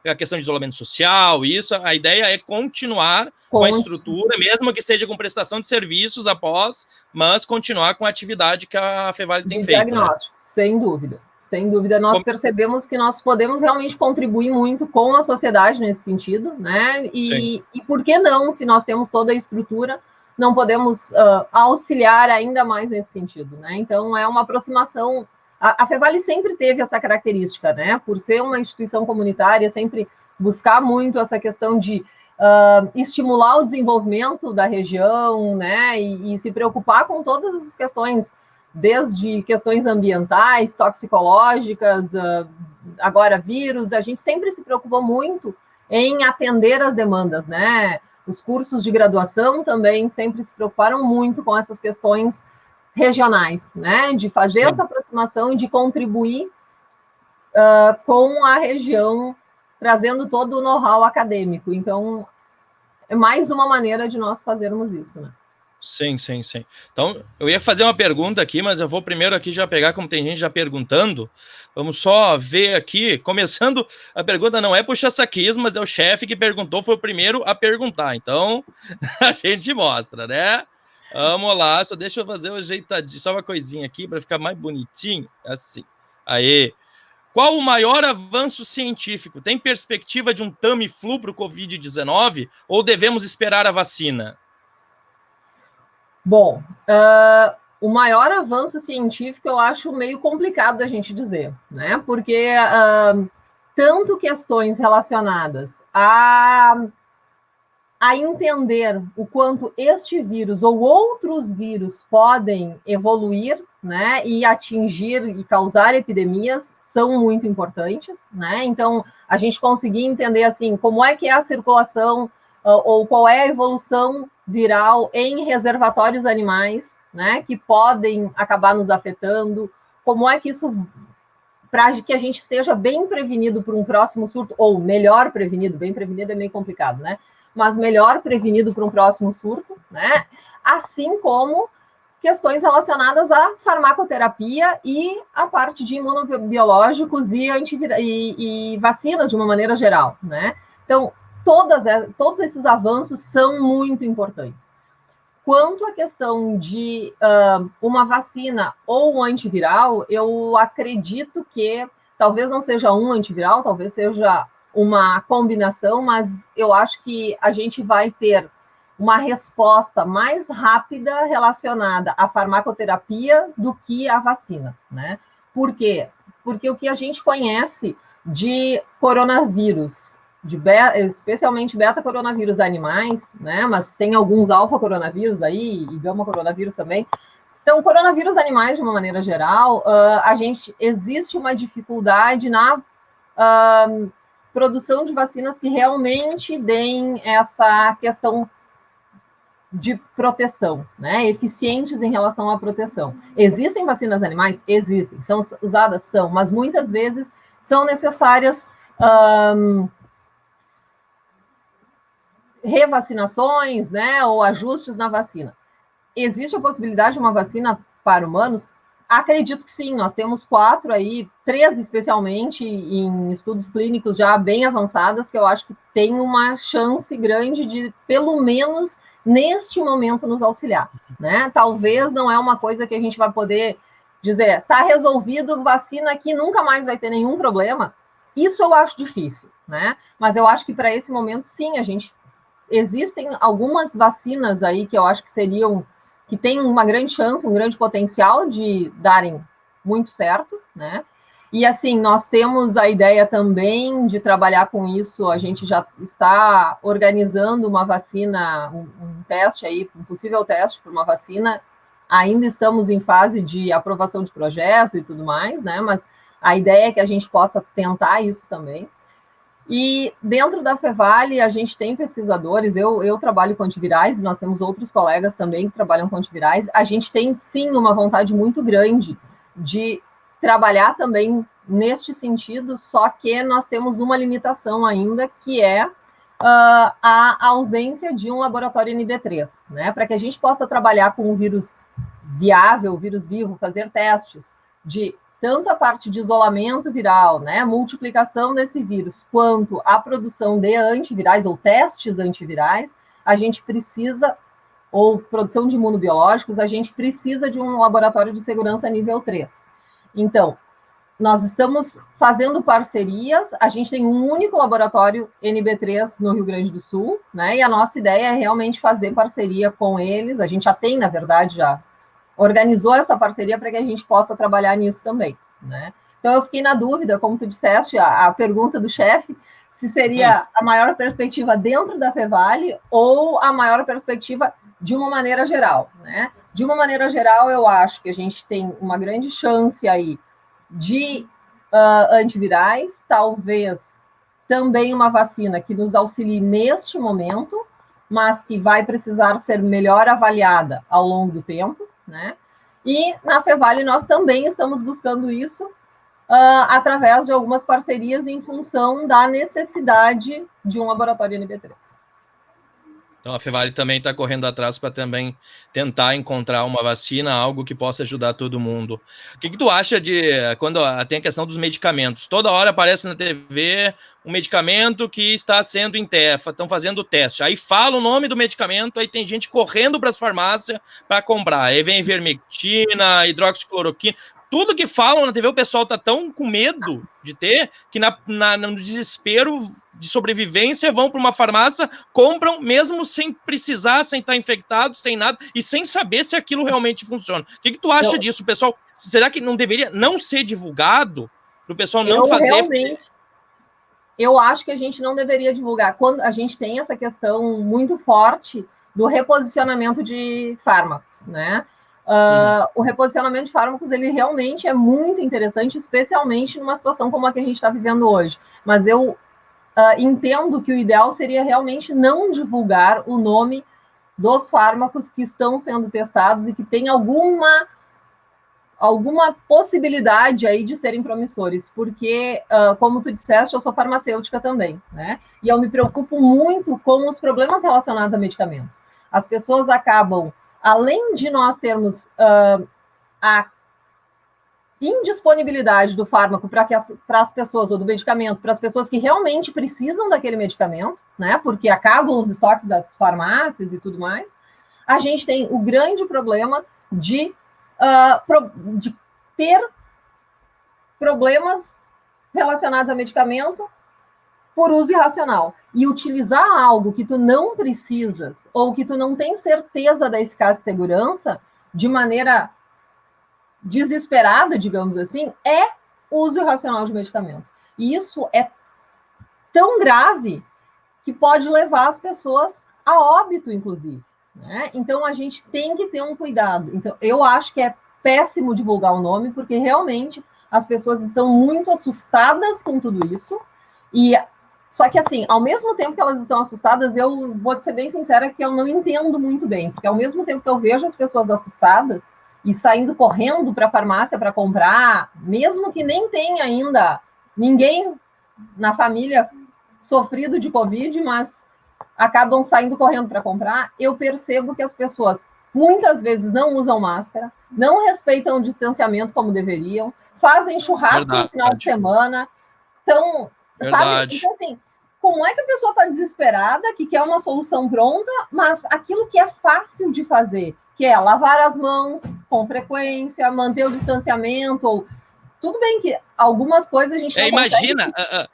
a questão de isolamento social, isso, a ideia é continuar com a estrutura, mesmo que seja com prestação de serviços após, mas continuar com a atividade que a Fevale tem feito. Diagnóstico, né? Sem dúvida. Sem dúvida, nós percebemos que nós podemos realmente contribuir muito com a sociedade nesse sentido, né? E por que não, se nós temos toda a estrutura, não podemos auxiliar ainda mais nesse sentido, né? Então, é uma aproximação. A Fevale sempre teve essa característica, né? Por ser uma instituição comunitária, sempre buscar muito essa questão de estimular o desenvolvimento da região, né? E se preocupar com todas essas questões, desde questões ambientais, toxicológicas, agora vírus. A gente sempre se preocupou muito em atender as demandas, né? Os cursos de graduação também sempre se preocuparam muito com essas questões regionais, né? De fazer essa aproximação e de contribuir com a região, trazendo todo o know-how acadêmico. Então, é mais uma maneira de nós fazermos isso, né? Sim. Então, eu ia fazer uma pergunta aqui, mas eu vou primeiro aqui já pegar, como tem gente já perguntando. Vamos só ver aqui, começando, a pergunta não é puxa-saquismo, mas é o chefe que perguntou, foi o primeiro a perguntar. Então, a gente mostra, né? Vamos lá, só deixa eu fazer um ajeitadinho, só uma coisinha aqui para ficar mais bonitinho, assim. Aí. Qual o maior avanço científico? Tem perspectiva de um Tamiflu para o Covid-19 ou devemos esperar a vacina? Bom, o maior avanço científico eu acho meio complicado da gente dizer, né? Porque tanto questões relacionadas a entender o quanto este vírus ou outros vírus podem evoluir, né, e atingir e causar epidemias são muito importantes, né? Então, a gente conseguir entender, assim, como é que é a circulação ou qual é a evolução viral em reservatórios animais, né, que podem acabar nos afetando, como é que isso, para que a gente esteja bem prevenido para um próximo surto, ou melhor prevenido, bem prevenido é meio complicado, né? Mas melhor prevenido para um próximo surto, né? Assim como questões relacionadas à farmacoterapia e à parte de imunobiológicos e vacinas de uma maneira geral, né? Então, todos esses avanços são muito importantes. Quanto à questão de uma vacina ou um antiviral, eu acredito que talvez não seja um antiviral, talvez seja uma combinação, mas eu acho que a gente vai ter uma resposta mais rápida relacionada à farmacoterapia do que à vacina, né? Por quê? Porque o que a gente conhece de coronavírus, especialmente beta-coronavírus animais, né? Mas tem alguns alfa-coronavírus aí e gama-coronavírus também. Então, coronavírus animais, de uma maneira geral, existe uma dificuldade na produção de vacinas que realmente deem essa questão de proteção, né? Eficientes em relação à proteção. Existem vacinas animais? Existem. São usadas? São, mas muitas vezes são necessárias revacinações, né? Ou ajustes na vacina. Existe a possibilidade de uma vacina para humanos? Acredito que sim, nós temos 4 aí, 3 especialmente, em estudos clínicos já bem avançadas, que eu acho que tem uma chance grande de, pelo menos, neste momento, nos auxiliar, né? Talvez não é uma coisa que a gente vai poder dizer, tá resolvido, vacina aqui, nunca mais vai ter nenhum problema. Isso eu acho difícil, né? Mas eu acho que para esse momento, sim, existem algumas vacinas aí que eu acho que têm uma grande chance, um grande potencial de darem muito certo, né? E assim, nós temos a ideia também de trabalhar com isso, a gente já está organizando uma vacina, um teste aí, um possível teste para uma vacina, ainda estamos em fase de aprovação de projeto e tudo mais, né? Mas a ideia é que a gente possa tentar isso também. E dentro da Fevale, a gente tem pesquisadores, eu trabalho com antivirais, nós temos outros colegas também que trabalham com antivirais. A gente tem, sim, uma vontade muito grande de trabalhar também neste sentido, só que nós temos uma limitação ainda, que é a ausência de um laboratório NB3, né? Para que a gente possa trabalhar com um vírus viável, vírus vivo, fazer testes de tanto a parte de isolamento viral, né, multiplicação desse vírus, quanto a produção de antivirais ou testes antivirais, a gente precisa, ou produção de imunobiológicos, a gente precisa de um laboratório de segurança nível 3. Então, nós estamos fazendo parcerias, a gente tem um único laboratório NB3 no Rio Grande do Sul, né, e a nossa ideia é realmente fazer parceria com eles, a gente já tem, na verdade, já organizou essa parceria para que a gente possa trabalhar nisso também, né? Então, eu fiquei na dúvida, como tu disseste, a pergunta do chefe, se seria a maior perspectiva dentro da Fevale ou a maior perspectiva de uma maneira geral, né? De uma maneira geral, eu acho que a gente tem uma grande chance aí de antivirais, talvez também uma vacina que nos auxilie neste momento, mas que vai precisar ser melhor avaliada ao longo do tempo, né? E na Fevale nós também estamos buscando isso através de algumas parcerias em função da necessidade de um laboratório NB3. Então a Fevale também está correndo atrás para também tentar encontrar uma vacina, algo que possa ajudar todo mundo. O que tu acha de quando tem a questão dos medicamentos? Toda hora aparece na TV um medicamento que está sendo em TEFA, estão fazendo teste. Aí fala o nome do medicamento, aí tem gente correndo para as farmácias para comprar. Aí vem ivermectina, hidroxicloroquina. Tudo que falam na TV, o pessoal tá tão com medo de ter, que no desespero de sobrevivência vão para uma farmácia, compram, mesmo sem precisar, sem estar infectado, sem nada, e sem saber se aquilo realmente funciona. O que tu acha disso, pessoal? Será que não deveria não ser divulgado? Para o pessoal não fazer... Eu acho que a gente não deveria divulgar. Quando a gente tem essa questão muito forte do reposicionamento de fármacos, né? O reposicionamento de fármacos, ele realmente é muito interessante, especialmente numa situação como a que a gente está vivendo hoje. Mas eu entendo que o ideal seria realmente não divulgar o nome dos fármacos que estão sendo testados e que tem alguma possibilidade aí de serem promissores, porque, como tu disseste, eu sou farmacêutica também, né? E eu me preocupo muito com os problemas relacionados a medicamentos. As pessoas acabam, além de nós termos a indisponibilidade do fármaco para as pessoas, ou do medicamento, para as pessoas que realmente precisam daquele medicamento, né? Porque acabam os estoques das farmácias e tudo mais, a gente tem o grande problema de ter problemas relacionados a medicamento por uso irracional. E utilizar algo que tu não precisas ou que tu não tem certeza da eficácia e segurança de maneira desesperada, digamos assim, é uso irracional de medicamentos. E isso é tão grave que pode levar as pessoas a óbito, inclusive, né? Então, a gente tem que ter um cuidado. Então, eu acho que é péssimo divulgar o nome, porque realmente as pessoas estão muito assustadas com tudo isso. E só que, assim, ao mesmo tempo que elas estão assustadas, eu vou ser bem sincera que eu não entendo muito bem, porque ao mesmo tempo que eu vejo as pessoas assustadas e saindo correndo para a farmácia para comprar, mesmo que nem tenha ainda ninguém na família sofrido de Covid, mas acabam saindo correndo para comprar, eu percebo que as pessoas muitas vezes não usam máscara, não respeitam o distanciamento como deveriam, fazem churrasco no final de semana. Então, sabe? Então, assim, como é que a pessoa está desesperada, que quer uma solução pronta, mas aquilo que é fácil de fazer, que é lavar as mãos com frequência, manter o distanciamento, ou tudo bem que algumas coisas a gente não imagina,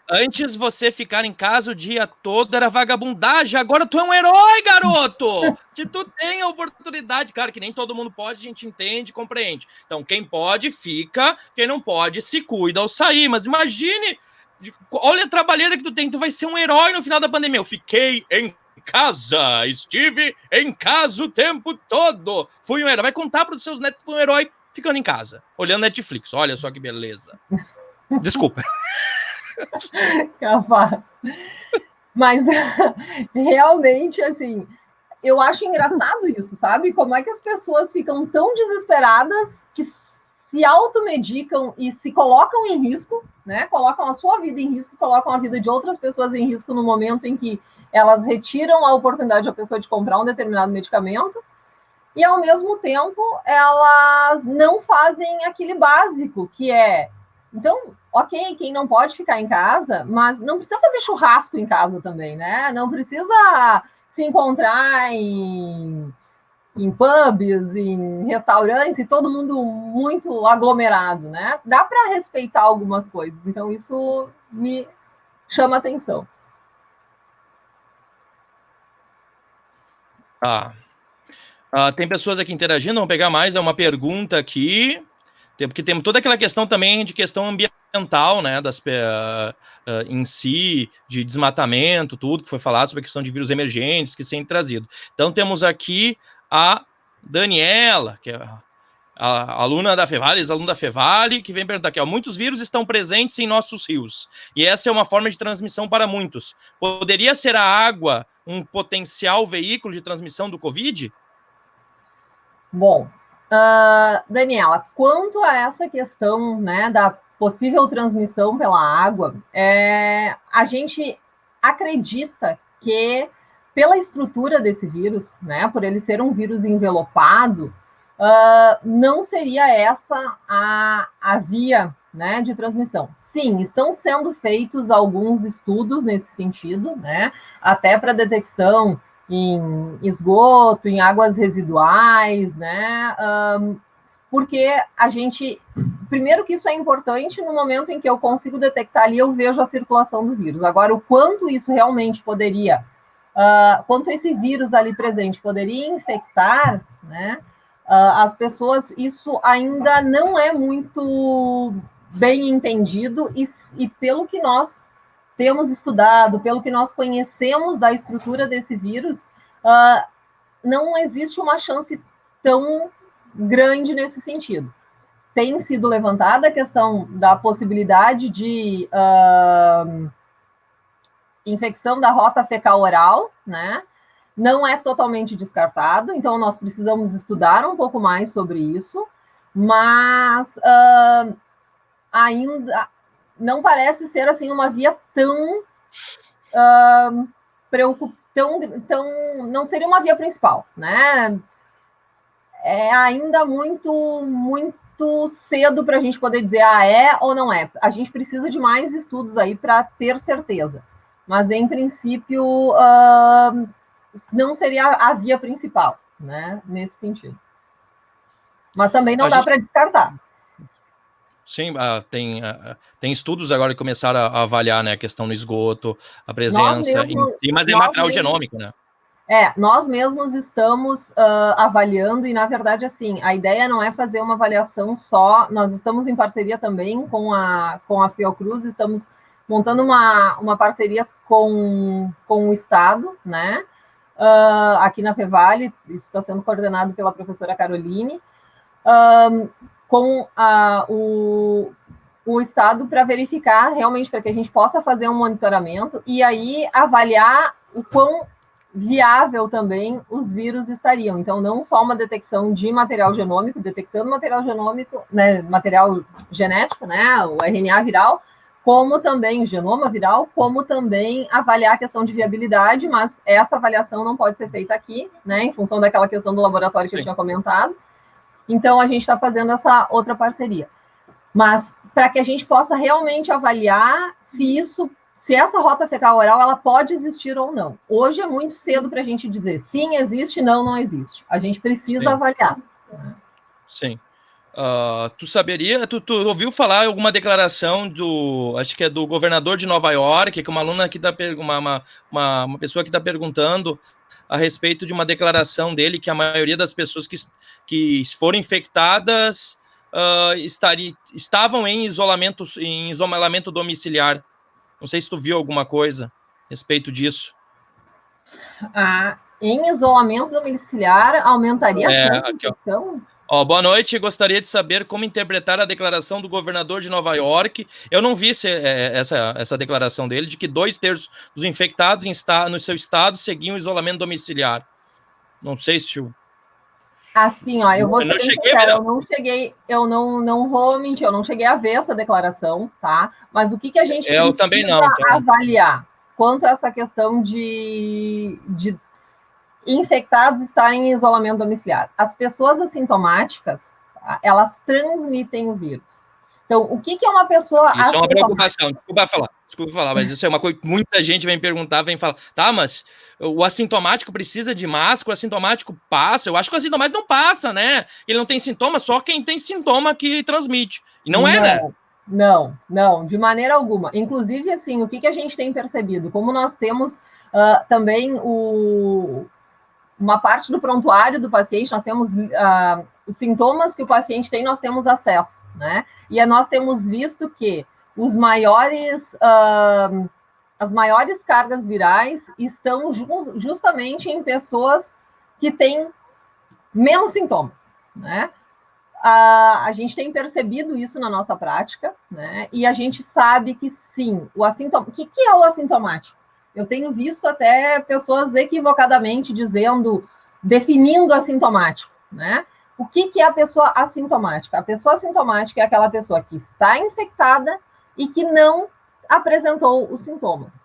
antes você ficar em casa o dia todo era vagabundagem, agora tu é um herói, garoto! Se tu tem a oportunidade, cara, que nem todo mundo pode, a gente entende, compreende. Então, quem pode, fica, quem não pode, se cuida ao sair. Mas imagine, olha a trabalheira que tu tem, tu vai ser um herói no final da pandemia. Eu fiquei em casa, estive em casa o tempo todo, fui um herói. Vai contar para os seus netos que foi um herói ficando em casa, olhando Netflix. Olha só que beleza. Desculpa. Capaz. Mas, realmente, assim, eu acho engraçado isso, sabe? Como é que as pessoas ficam tão desesperadas que se automedicam e se colocam em risco, né? Colocam a sua vida em risco, colocam a vida de outras pessoas em risco no momento em que elas retiram a oportunidade da pessoa de comprar um determinado medicamento, e, ao mesmo tempo, elas não fazem aquele básico, que é... Então, ok, quem não pode ficar em casa, mas não precisa fazer churrasco em casa também, né? Não precisa se encontrar em pubs, em restaurantes, e todo mundo muito aglomerado, né? Dá para respeitar algumas coisas. Então, isso me chama atenção. Tem pessoas aqui interagindo, vamos pegar mais, é uma pergunta aqui, porque tem toda aquela questão também de questão ambiental, né, em si, de desmatamento, tudo que foi falado sobre a questão de vírus emergentes que sendo trazido. Então temos aqui a Daniela, que é a aluna da Fevale, ex-aluna da Fevale, que vem perguntar aqui, ó, muitos vírus estão presentes em nossos rios, e essa é uma forma de transmissão para muitos. Poderia ser a água um potencial veículo de transmissão do Covid? Bom, Daniela, quanto a essa questão, né, da possível transmissão pela água, a gente acredita que, pela estrutura desse vírus, né, por ele ser um vírus envelopado, não seria essa a via, né, de transmissão. Sim, estão sendo feitos alguns estudos nesse sentido, né, até para detecção em esgoto, em águas residuais, né? Porque a gente... Primeiro que isso é importante no momento em que eu consigo detectar ali, eu vejo a circulação do vírus. Agora, o quanto isso realmente poderia... quanto esse vírus ali presente poderia infectar, né? As pessoas, isso ainda não é muito bem entendido, e pelo que nós temos estudado, pelo que nós conhecemos da estrutura desse vírus, não existe uma chance tão grande nesse sentido. Tem sido levantada a questão da possibilidade de infecção da rota fecal-oral, né? Não é totalmente descartado, então nós precisamos estudar um pouco mais sobre isso, mas ainda não parece ser assim uma via tão preocupante, não seria uma via principal, né? É ainda muito cedo para a gente poder dizer é ou não é. A gente precisa de mais estudos aí para ter certeza. Mas, em princípio, não seria a via principal, né? Nesse sentido. Mas também não dá para descartar. Sim, tem estudos agora que começaram a avaliar, né, a questão no esgoto, a presença em si, mas é material genômico, né? Nós mesmos estamos avaliando, e, na verdade, assim, a ideia não é fazer uma avaliação só, nós estamos em parceria também com a Fiocruz, estamos montando uma parceria com o Estado, né, aqui na Fevale, isso está sendo coordenado pela professora Caroline, com o Estado, para verificar realmente, para que a gente possa fazer um monitoramento e aí avaliar o quão viável também os vírus estariam. Então, não só uma detecção de material genômico, detectando material genômico, né, material genético, né, o RNA viral, como também o genoma viral, como também avaliar a questão de viabilidade, mas essa avaliação não pode ser feita aqui, né, em função daquela questão do laboratório que eu tinha comentado. Então, a gente está fazendo essa outra parceria. Mas, para que a gente possa realmente avaliar se essa rota fecal-oral ela pode existir ou não. Hoje é muito cedo para a gente dizer sim, existe, não existe. A gente precisa avaliar. Sim. Tu saberia, tu ouviu falar alguma declaração acho que é do governador de Nova York, que uma aluna aqui uma pessoa que está perguntando a respeito de uma declaração dele, que a maioria das pessoas que foram infectadas estavam em isolamento domiciliar. Não sei se tu viu alguma coisa a respeito disso. Em isolamento domiciliar, aumentaria a transmissão? Boa noite, gostaria de saber como interpretar a declaração do governador de Nova York. Eu não vi essa declaração dele, de que 2/3 dos infectados no seu estado seguiam isolamento domiciliar. Não sei se o... Assim, ó, eu vou ser sincera, eu não vou mentir, eu não cheguei a ver essa declaração, tá? Mas o que a gente precisa também não, avaliar quanto a essa questão de infectados estarem em isolamento domiciliar? As pessoas assintomáticas, elas transmitem o vírus. Então, o que é uma pessoa assintomática? Isso é uma preocupação, desculpa falar, mas isso é uma coisa que muita gente vem perguntar, vem falar, tá, mas o assintomático precisa de máscara, o assintomático passa? Eu acho que o assintomático não passa, né? Ele não tem sintoma, só quem tem sintoma que transmite. E não é, né? Não, de maneira alguma. Inclusive, assim, o que a gente tem percebido? Como nós temos também uma parte do prontuário do paciente, nós temos os sintomas que o paciente tem, nós temos acesso, né? E nós temos visto que as maiores cargas virais estão justamente em pessoas que têm menos sintomas, né? A gente tem percebido isso na nossa prática, né? E a gente sabe que sim, o que é o assintomático? Eu tenho visto até pessoas equivocadamente definindo assintomático, né? O que é a pessoa assintomática? A pessoa assintomática é aquela pessoa que está infectada e que não apresentou os sintomas.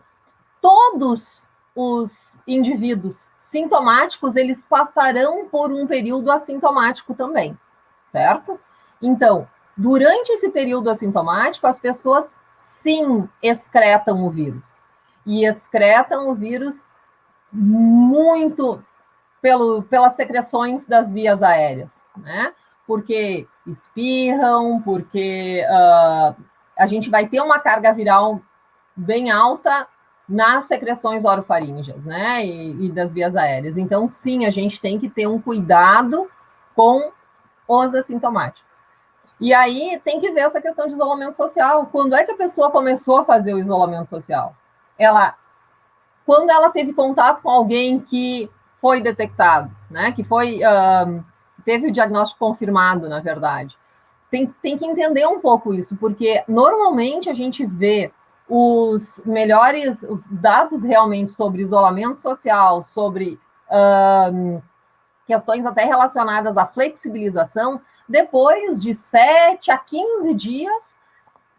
Todos os indivíduos sintomáticos, eles passarão por um período assintomático também, certo? Então, durante esse período assintomático, as pessoas, sim, excretam o vírus. E excretam o vírus muito pelas secreções das vias aéreas, né? Porque espirram, porque a gente vai ter uma carga viral bem alta nas secreções orofaríngeas, né? E das vias aéreas. Então, sim, a gente tem que ter um cuidado com os assintomáticos. E aí tem que ver essa questão de isolamento social. Quando é que a pessoa começou a fazer o isolamento social? Quando ela teve contato com alguém que foi detectado, né? Que teve o diagnóstico confirmado, na verdade. Tem que entender um pouco isso, porque normalmente a gente vê os dados realmente sobre isolamento social, sobre questões até relacionadas à flexibilização, depois de 7 a 15 dias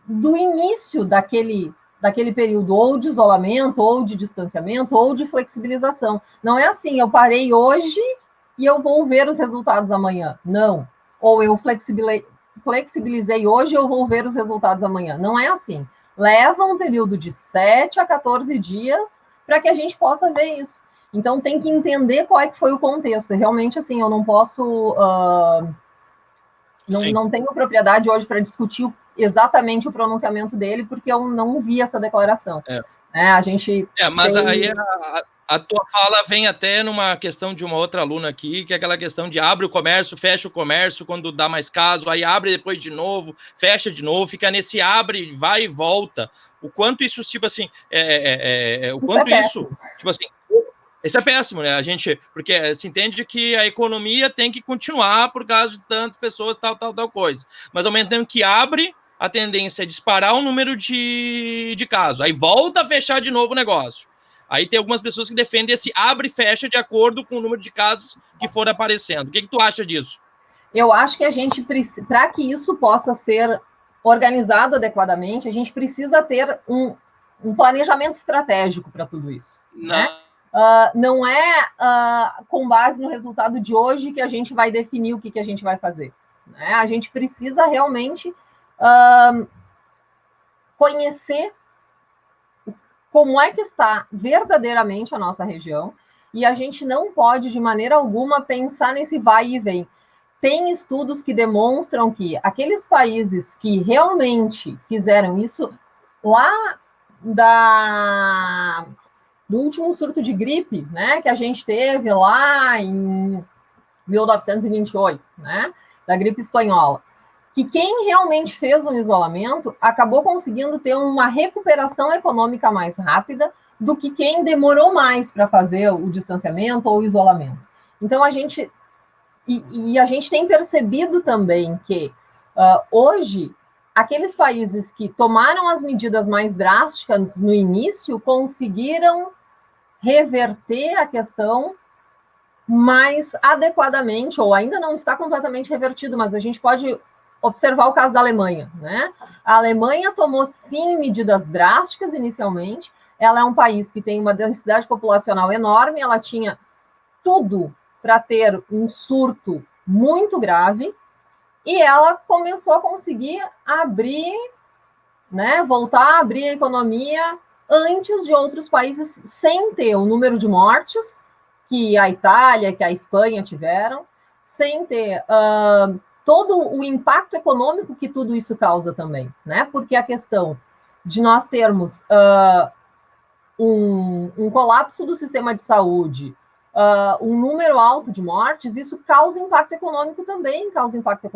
do início daquele período, ou de isolamento, ou de distanciamento, ou de flexibilização. Não é assim, eu parei hoje e eu vou ver os resultados amanhã. Não. Ou eu flexibilizei hoje e eu vou ver os resultados amanhã. Não é assim. Leva um período de 7 a 14 dias para que a gente possa ver isso. Então, tem que entender qual é que foi o contexto. Realmente, assim, eu não posso... não tenho propriedade hoje para discutir exatamente o pronunciamento dele, porque eu não vi essa declaração. A gente mas aí a tua fala vem até numa questão de uma outra aluna aqui, que é aquela questão de abre o comércio, fecha o comércio quando dá mais caso, aí abre depois de novo, fecha de novo, fica nesse abre, vai e volta. O quanto isso, tipo assim, tipo assim, isso é péssimo, né? Porque se entende que a economia tem que continuar por causa de tantas pessoas, tal coisa. Mas ao mesmo tempo que abre, a tendência é disparar o número de casos. Aí volta a fechar de novo o negócio. Aí tem algumas pessoas que defendem esse abre e fecha de acordo com o número de casos que for aparecendo. O que tu acha disso? Eu acho que a gente, para que isso possa ser organizado adequadamente, a gente precisa ter um planejamento estratégico para tudo isso. Né? Não é com base no resultado de hoje que a gente vai definir o que a gente vai fazer. Né? A gente precisa realmente conhecer como é que está verdadeiramente a nossa região, e a gente não pode, de maneira alguma, pensar nesse vai e vem. tem estudos que demonstram que aqueles países que realmente fizeram isso lá do último surto de gripe, né, que a gente teve lá em 1928, né, da gripe espanhola, que quem realmente fez um isolamento acabou conseguindo ter uma recuperação econômica mais rápida do que quem demorou mais para fazer o distanciamento ou o isolamento. Então, a gente tem percebido também que hoje, aqueles países que tomaram as medidas mais drásticas no início conseguiram reverter a questão mais adequadamente, ou ainda não está completamente revertido, mas a gente pode observar o caso da Alemanha, né? A Alemanha tomou, sim, medidas drásticas inicialmente. Ela é um país que tem uma densidade populacional enorme, ela tinha tudo para ter um surto muito grave, e ela começou a conseguir abrir, né, voltar a abrir a economia antes de outros países, sem ter o número de mortes que a Itália, que a Espanha tiveram, sem ter todo o impacto econômico que tudo isso causa também, né? Porque a questão de nós termos um colapso do sistema de saúde, um número alto de mortes, isso causa impacto econômico também, causa impacto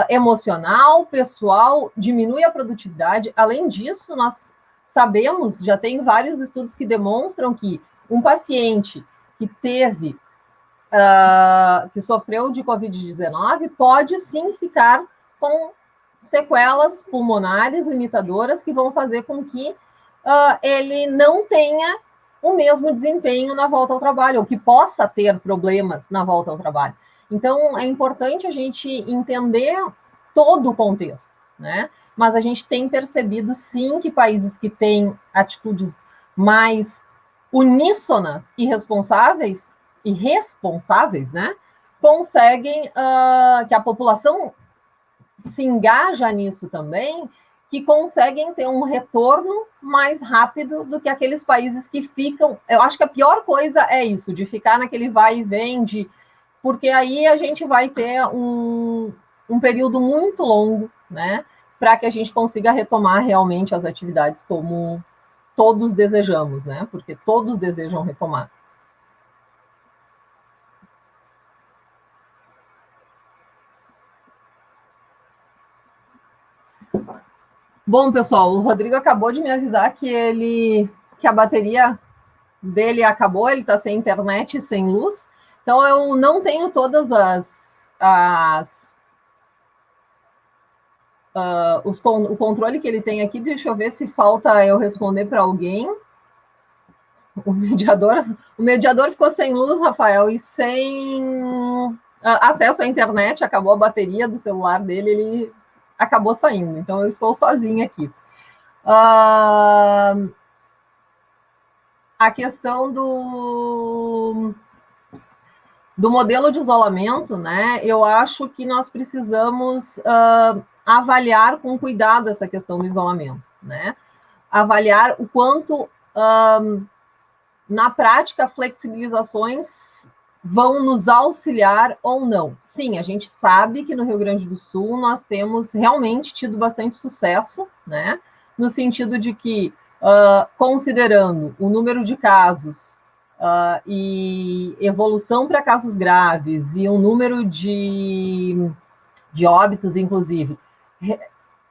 emocional, pessoal, diminui a produtividade. Além disso, nós sabemos, já tem vários estudos que demonstram que um paciente que teve, que sofreu de Covid-19, pode sim ficar com sequelas pulmonares limitadoras que vão fazer com que ele não tenha o mesmo desempenho na volta ao trabalho, ou que possa ter problemas na volta ao trabalho. Então, é importante a gente entender todo o contexto, né? Mas a gente tem percebido, sim, que países que têm atitudes mais uníssonas e responsáveis, né? Conseguem que a população se engaja nisso também, que conseguem ter um retorno mais rápido do que aqueles países que ficam... Eu acho que a pior coisa é isso, de ficar naquele vai e vem, porque aí a gente vai ter um período muito longo, né, para que a gente consiga retomar realmente as atividades como todos desejamos, né, porque todos desejam retomar. Bom, pessoal, o Rodrigo acabou de me avisar que a bateria dele acabou, ele está sem internet e sem luz, então eu não tenho todas o controle que ele tem aqui. Deixa eu ver se falta eu responder para alguém. O mediador ficou sem luz, Rafael, e sem acesso à internet, acabou a bateria do celular dele, ele acabou saindo, então eu estou sozinha aqui. A questão do modelo de isolamento, né, eu acho que nós precisamos avaliar com cuidado essa questão do isolamento, né, avaliar o quanto, na prática, flexibilizações vão nos auxiliar ou não. Sim, a gente sabe que no Rio Grande do Sul nós temos realmente tido bastante sucesso, né, no sentido de que, considerando o número de casos e evolução para casos graves e um número de óbitos, inclusive,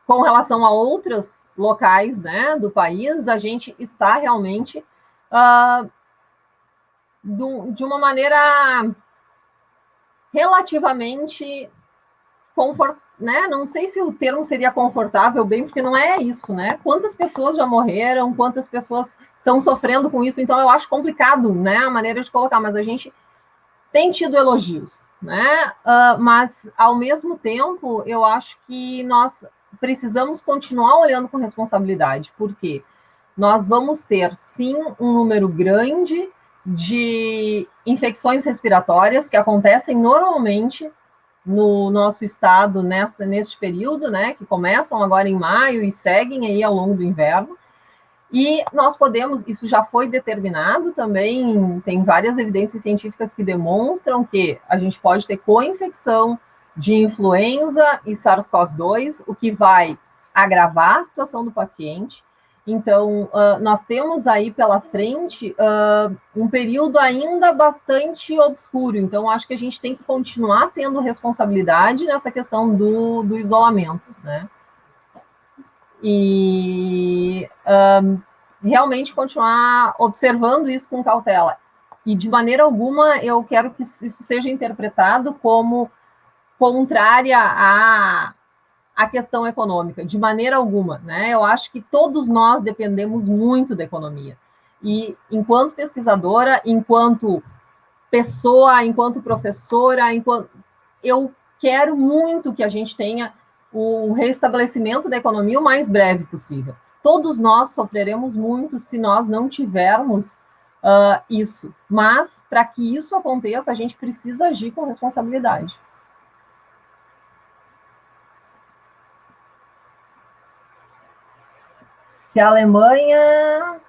com relação a outros locais, né, do país, a gente está realmente de uma maneira relativamente confortável, né? Não sei se o termo seria confortável bem, porque não é isso, né? Quantas pessoas já morreram, quantas pessoas estão sofrendo com isso, então eu acho complicado, né, a maneira de colocar, mas a gente tem tido elogios, né? Mas, ao mesmo tempo, eu acho que nós precisamos continuar olhando com responsabilidade, porque nós vamos ter, sim, um número grande de infecções respiratórias que acontecem normalmente no nosso estado neste período, né, que começam agora em maio e seguem aí ao longo do inverno, E nós podemos, isso já foi determinado também, tem várias evidências científicas que demonstram que a gente pode ter co-infecção de influenza e SARS-CoV-2, o que vai agravar a situação do paciente. Então, nós temos aí pela frente um período ainda bastante obscuro. Então, acho que a gente tem que continuar tendo responsabilidade nessa questão do isolamento, né? E realmente continuar observando isso com cautela. E, de maneira alguma, eu quero que isso seja interpretado como contrária à questão econômica, de maneira alguma, né? Eu acho que todos nós dependemos muito da economia. E, enquanto pesquisadora, enquanto pessoa, enquanto professora, eu quero muito que a gente tenha o restabelecimento da economia o mais breve possível. Todos nós sofreremos muito se nós não tivermos isso. Mas, para que isso aconteça, a gente precisa agir com responsabilidade. Se a Alemanha...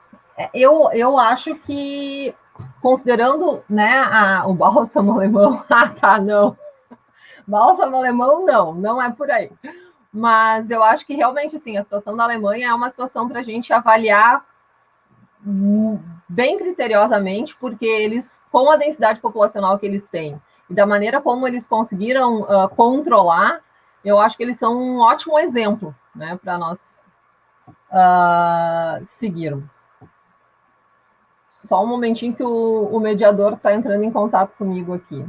Eu acho que, considerando, né, o bálsamo alemão... não. Bálsamo alemão, não é por aí. Mas eu acho que realmente, assim, a situação da Alemanha é uma situação para a gente avaliar bem criteriosamente, porque eles, com a densidade populacional que eles têm e da maneira como eles conseguiram controlar, eu acho que eles são um ótimo exemplo, né, para nós seguirmos. Só um momentinho que o mediador está entrando em contato comigo aqui.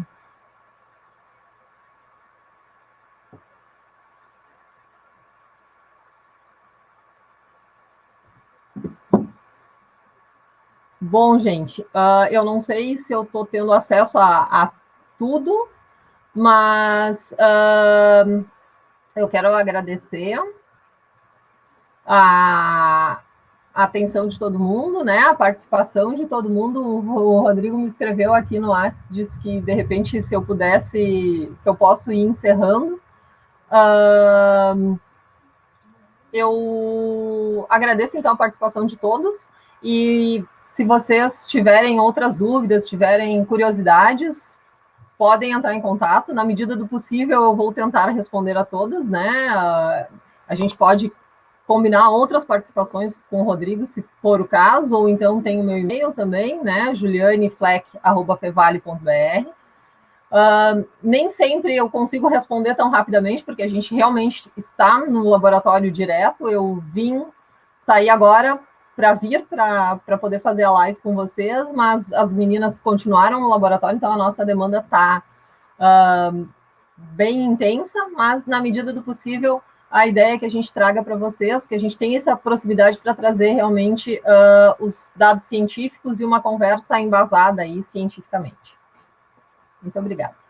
Bom, gente, eu não sei se eu estou tendo acesso a tudo, mas eu quero agradecer a atenção de todo mundo, né? A participação de todo mundo. O Rodrigo me escreveu aqui no WhatsApp, disse que, de repente, se eu pudesse, que eu posso ir encerrando. Eu agradeço, então, a participação de todos e se vocês tiverem outras dúvidas, tiverem curiosidades, podem entrar em contato. Na medida do possível, eu vou tentar responder a todas, né? A gente pode combinar outras participações com o Rodrigo, se for o caso, ou então tem o meu e-mail também, né? julianefleck@fevale.br. Nem sempre eu consigo responder tão rapidamente, porque a gente realmente está no laboratório direto. Eu saí agora para vir para poder fazer a live com vocês, mas as meninas continuaram no laboratório, então a nossa demanda está bem intensa, mas na medida do possível, a ideia é que a gente traga para vocês, que a gente tenha essa proximidade para trazer realmente os dados científicos e uma conversa embasada aí cientificamente. Muito obrigada.